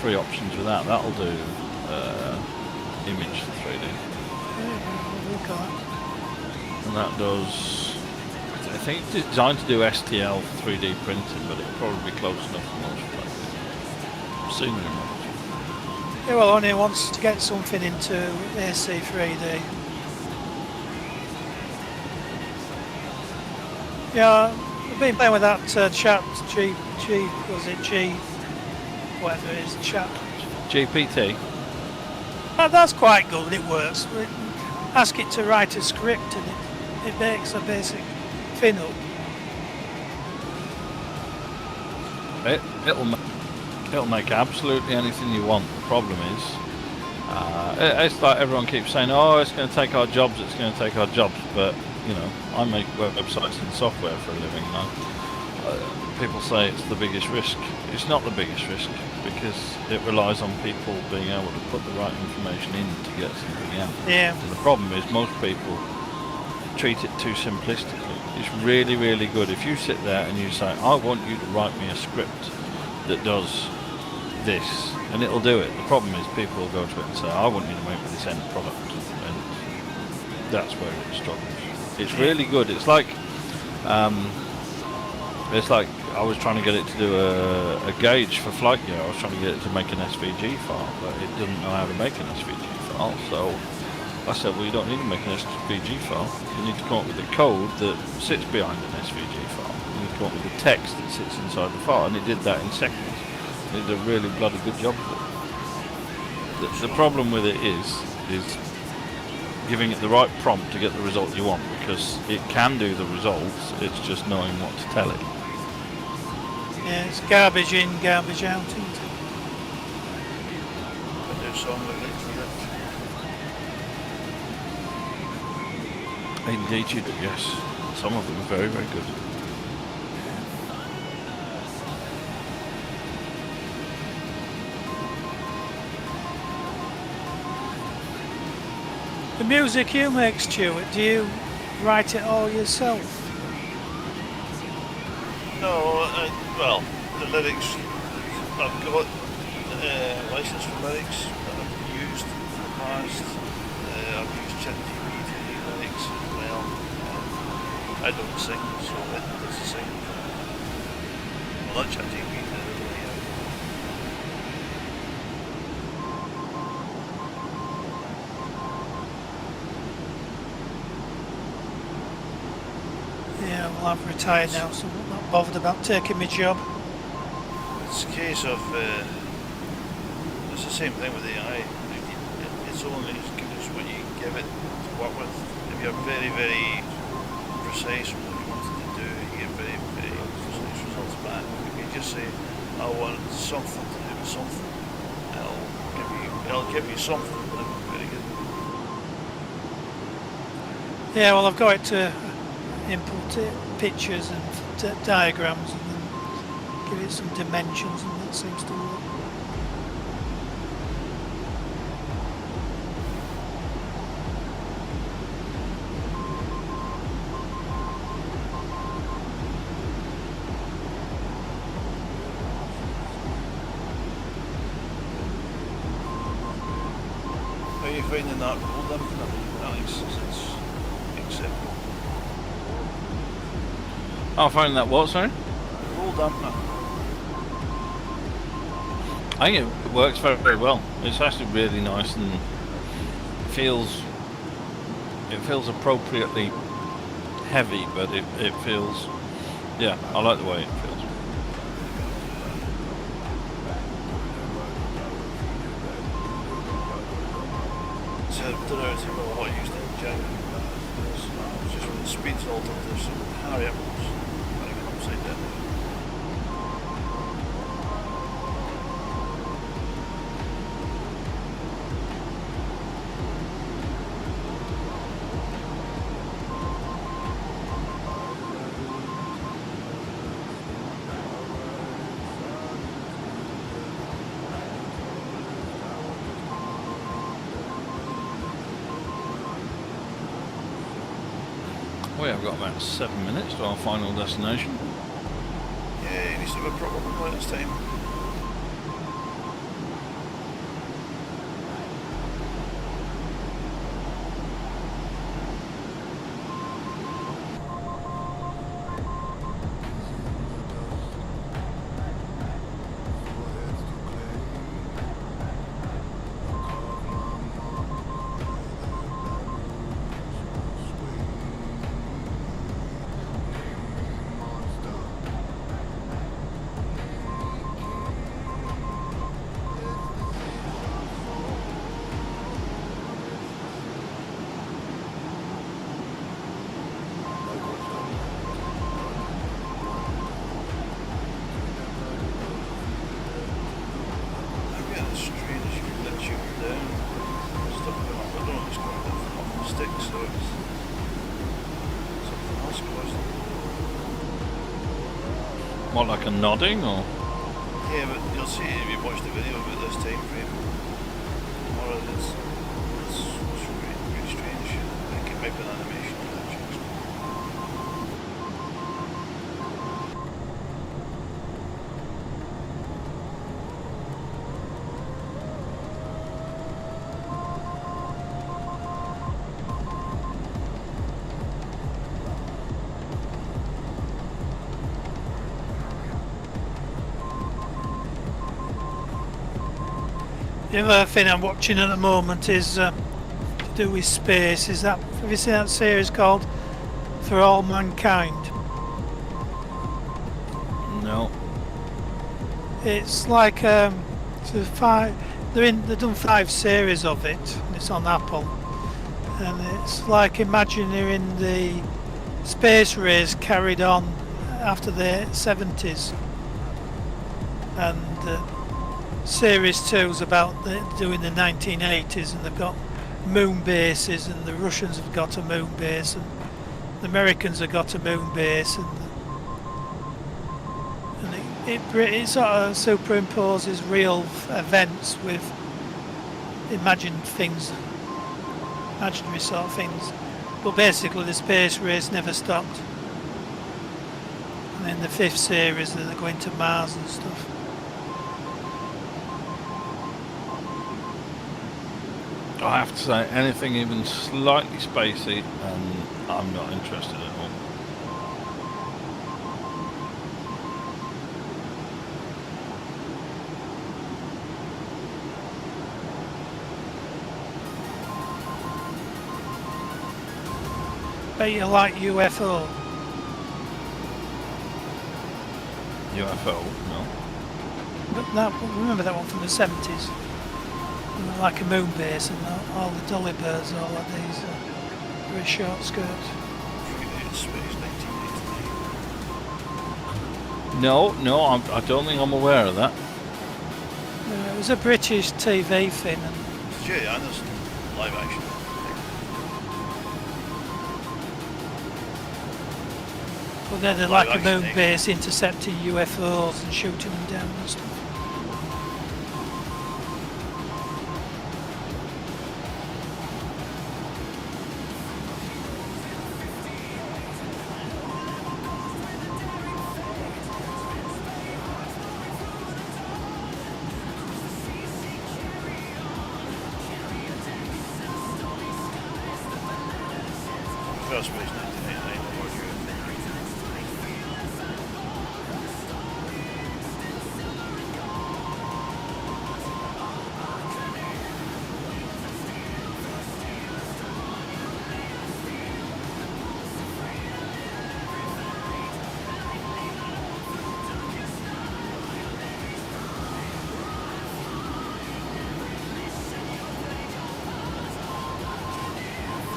[SPEAKER 1] free options with that. That'll do image to 3D. And that does. I think it's designed to do STL 3D printing, but it'll probably be close enough for most places. I've seen them.
[SPEAKER 3] Yeah, well, only wants to get something into AC 3D. Yeah, I've been playing with that chat whatever it is, chat.
[SPEAKER 1] GPT.
[SPEAKER 3] That's quite good and it works. Ask it to write a script and it makes a basic thing up.
[SPEAKER 1] It'll make absolutely anything you want. The problem is, it's like everyone keeps saying, oh, it's going to take our jobs, it's going to take our jobs, but you know, I make websites and software for a living now. People say it's the biggest risk. It's not the biggest risk because it relies on people being able to put the right information in to get something out.
[SPEAKER 3] Yeah.
[SPEAKER 1] And the problem is most people treat it too simplistically. It's really, really good. If you sit there and you say, I want you to write me a script that does this, and it'll do it. The problem is people will go to it and say, I want you to make me this end product, and that's where it struggles. It's really good. It's like I was trying to get it to do a gauge for FlightNight. I was trying to get it to make an SVG file, but it doesn't know how to make an SVG file. So I said, well, you don't need to make an SVG file. You need to come up with the code that sits behind an SVG file. You need to come up with the text that sits inside the file, and it did that in seconds. It did a really bloody good job of it. The problem with it is giving it the right prompt to get the result you want, because it can do the results, it's just knowing what to tell it.
[SPEAKER 3] Yeah, it's garbage in, garbage out, isn't it?
[SPEAKER 2] I do song lyrics with it.
[SPEAKER 1] Indeed you do, yes. Some of them are very, very good.
[SPEAKER 3] The music you make, Stuart, do you write it all yourself?
[SPEAKER 2] No, well, the lyrics, I've got license for lyrics that I've used in the past. I've used ChatGPT to do lyrics as well. I don't sing, so it does the sing. Well, not ChatGPT,
[SPEAKER 3] Yeah, well, I've retired now, so I'm not bothered about taking my job.
[SPEAKER 2] It's a case of, it's the same thing with AI. It's only as good as what you give it to work with. If you're very, very precise with what you want it to do, you get very, very precise results back. If you just say, I want something to do with something. I'll give you something very good.
[SPEAKER 3] Yeah, well, I've got it to input pictures and diagrams and then give it some dimensions, and that seems to work.
[SPEAKER 2] How are you finding that roll dampener? Nice, it's acceptable.
[SPEAKER 1] I'll find that what, sorry?
[SPEAKER 2] Roll dampener.
[SPEAKER 1] I think it works very, very well. It's actually really nice and feels appropriately heavy, but it feels, yeah, I like the way it feels.
[SPEAKER 2] So I don't know what I used in January. It's just when the speed's altered, there's some variables running upside down.
[SPEAKER 1] We have got about 7 minutes to our final destination.
[SPEAKER 2] Yeah, he needs to have a proper one this time.
[SPEAKER 1] What, like a nodding or?
[SPEAKER 2] Yeah, but you'll see if you watch the video about this time frame. More of it's really strange. I think it might be an animation actually.
[SPEAKER 3] The other thing I'm watching at the moment is to do with space. Have you seen that series called For All Mankind?
[SPEAKER 1] No.
[SPEAKER 3] It's like they've done 5 series of it, and it's on Apple, and it's like imagine you're in the space race carried on after the 70s, and Series 2 is about doing the 1980s, and they've got moon bases, and the Russians have got a moon base, and the Americans have got a moon base, and it sort of superimposes real events with imagined things, imaginary sort of things. But basically the space race never stopped. And then the 5th series they're going to Mars and stuff.
[SPEAKER 1] I have to say, anything even slightly spacey, and I'm not interested at all.
[SPEAKER 3] Bet you like UFO.
[SPEAKER 1] UFO? No.
[SPEAKER 3] But remember that one from the 70s? Like a moon base, and all the dolly birds all like these very short skirts.
[SPEAKER 1] No, I don't think I'm aware of that.
[SPEAKER 3] It was a British TV thing, and
[SPEAKER 2] Yeah, and there's live action.
[SPEAKER 3] but then they're
[SPEAKER 2] Live
[SPEAKER 3] like a
[SPEAKER 2] action
[SPEAKER 3] moon
[SPEAKER 2] thing.
[SPEAKER 3] base intercepting UFOs and shooting them down and stuff.
[SPEAKER 2] First base 1989 award you.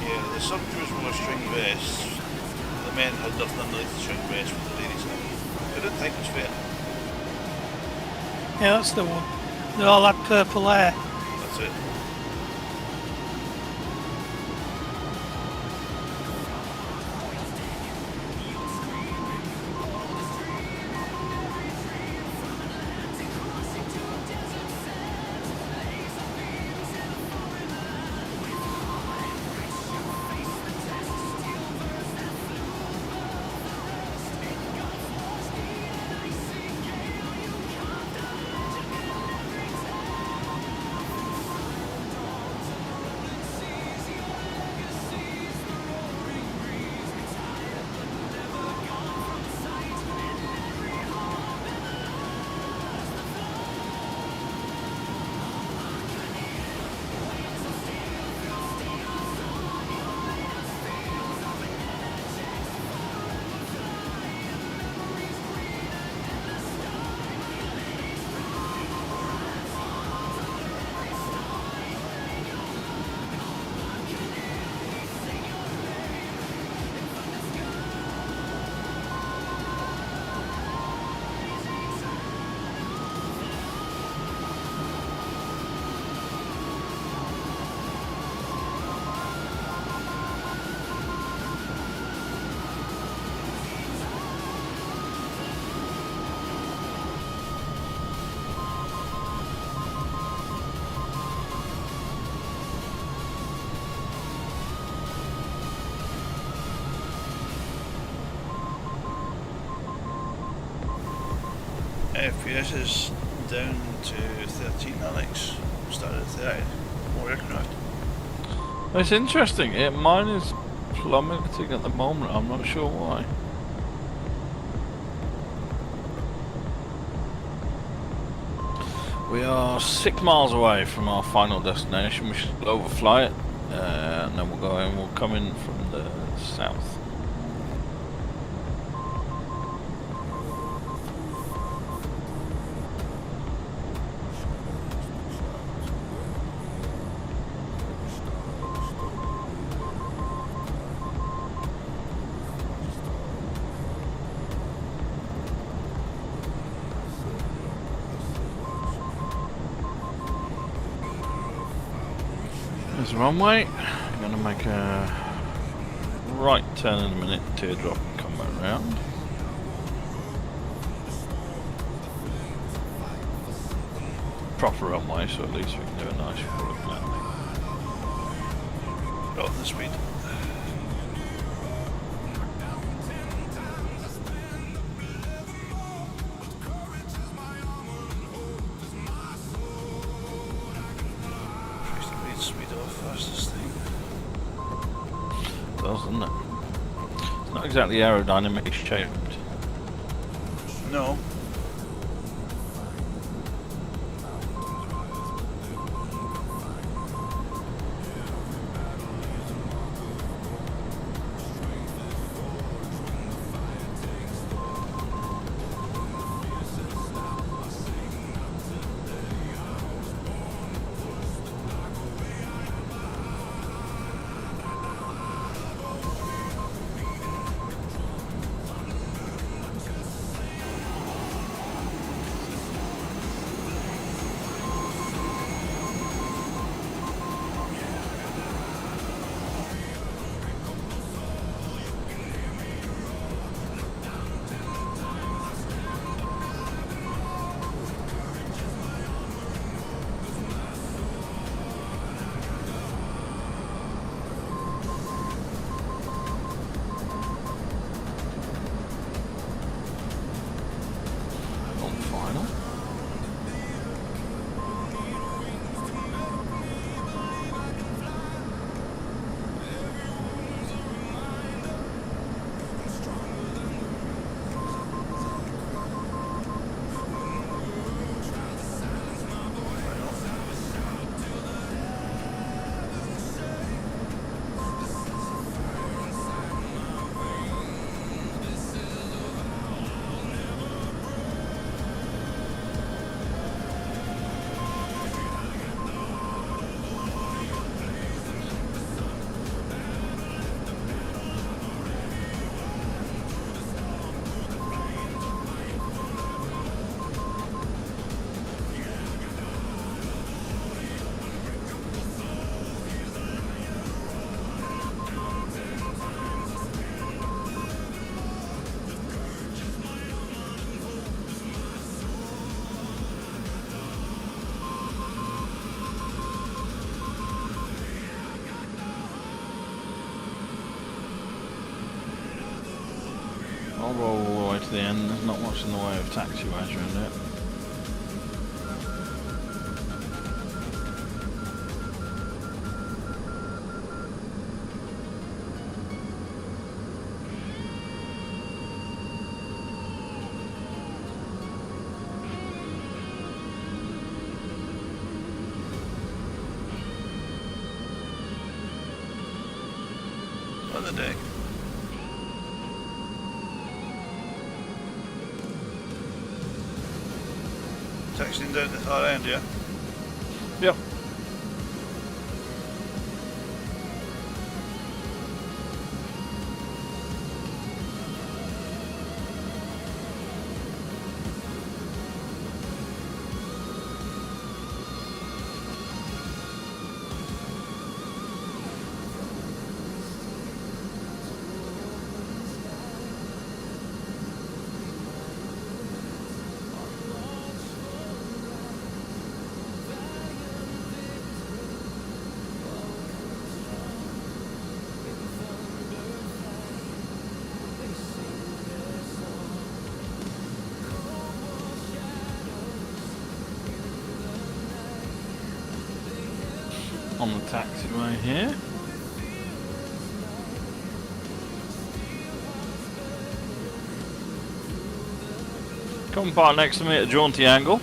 [SPEAKER 2] Yeah, the subcrews wore string vests. The men had nothing underneath the string vest with the ladies had. I didn't think it was fair.
[SPEAKER 3] Yeah, that's the one. They all had purple hair.
[SPEAKER 2] That's it. FPS is down to 13, Alex. Started at 30. More aircraft.
[SPEAKER 1] It's interesting. Mine is plummeting at the moment. I'm not sure why. We are 6 miles away from our final destination. We should overfly it, and then we'll go in. We'll come in from the south. There's the runway. I'm going to make a right turn in a minute, teardrop, and come back round. Proper runway, so at least we can do a nice forward landing.
[SPEAKER 2] Got the speed. Speed off fastest thing.
[SPEAKER 1] Doesn't it? It's not exactly aerodynamic shaped.
[SPEAKER 2] No.
[SPEAKER 1] I'll roll all the way to the end. There's not much in the way of taxiways around it.
[SPEAKER 2] On the deck. Taxiing down the far end, yeah?
[SPEAKER 1] Yep. On the taxiway here. Come and park next to me at a jaunty angle.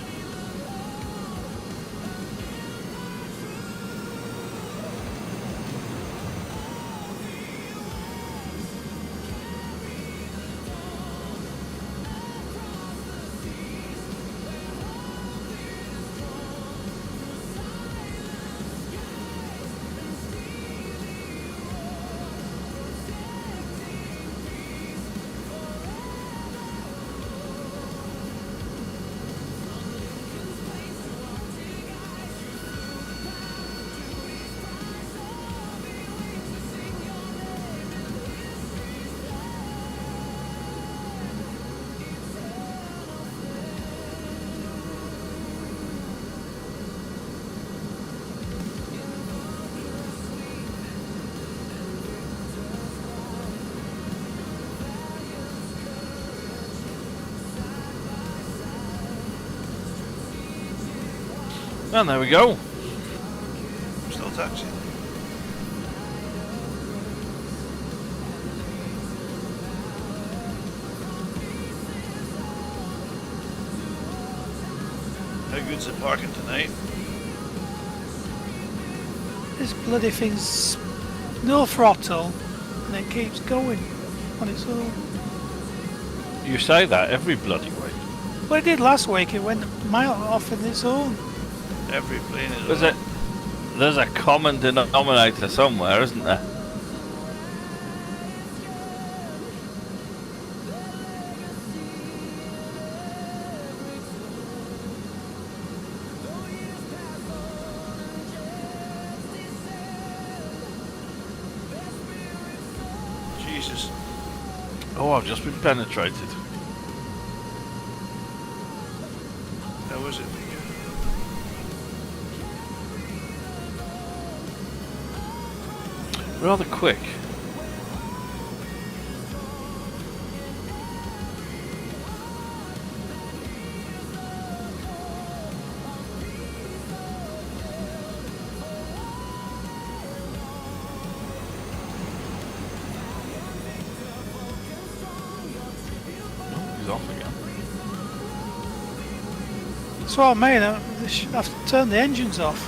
[SPEAKER 1] And there we go.
[SPEAKER 2] Still taxiing. How good's the parking tonight?
[SPEAKER 3] This bloody thing's no throttle and it keeps going on its own.
[SPEAKER 1] You say that every bloody week.
[SPEAKER 3] Well, it did last week, it went a mile off on its own.
[SPEAKER 2] Every plane is
[SPEAKER 1] There's a common denominator somewhere, isn't there?
[SPEAKER 2] Jesus.
[SPEAKER 1] Oh, I've just been penetrated.
[SPEAKER 2] How was it?
[SPEAKER 1] Rather quick. Oh, he's off again.
[SPEAKER 3] That's what I mean, I have to turn the engines off.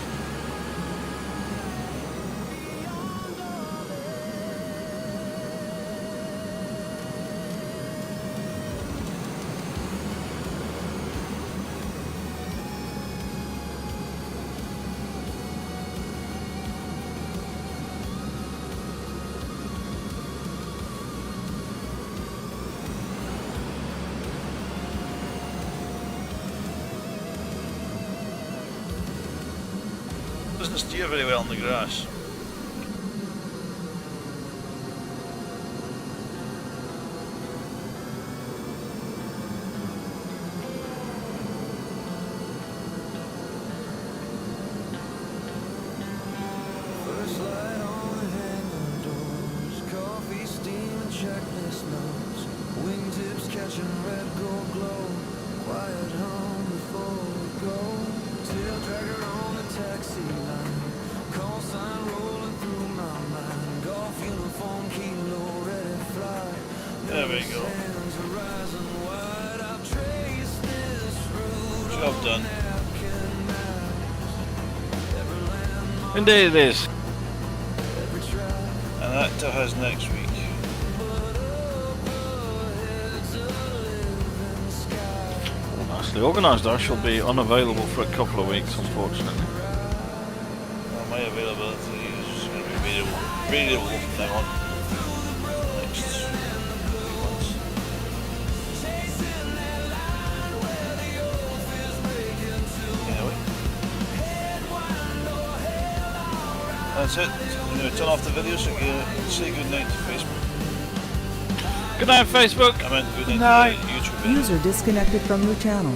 [SPEAKER 2] Doesn't steer very well in the grass.
[SPEAKER 4] First light on the hangar doors, coffee, steam, and checklist notes. Wingtips
[SPEAKER 2] we go. Job done.
[SPEAKER 1] Indeed it is.
[SPEAKER 2] And that to us next week.
[SPEAKER 1] Nicely organised. I shall be unavailable for a couple of weeks, unfortunately.
[SPEAKER 2] Well, my availability is going to be variable from now on. Next few months. Anyway. That's it. I'm going to turn off the video so you can say goodnight to Facebook.
[SPEAKER 1] Good night, Facebook.
[SPEAKER 2] I meant
[SPEAKER 3] Good night.
[SPEAKER 2] goodnight to YouTube.
[SPEAKER 6] User disconnected from your channel.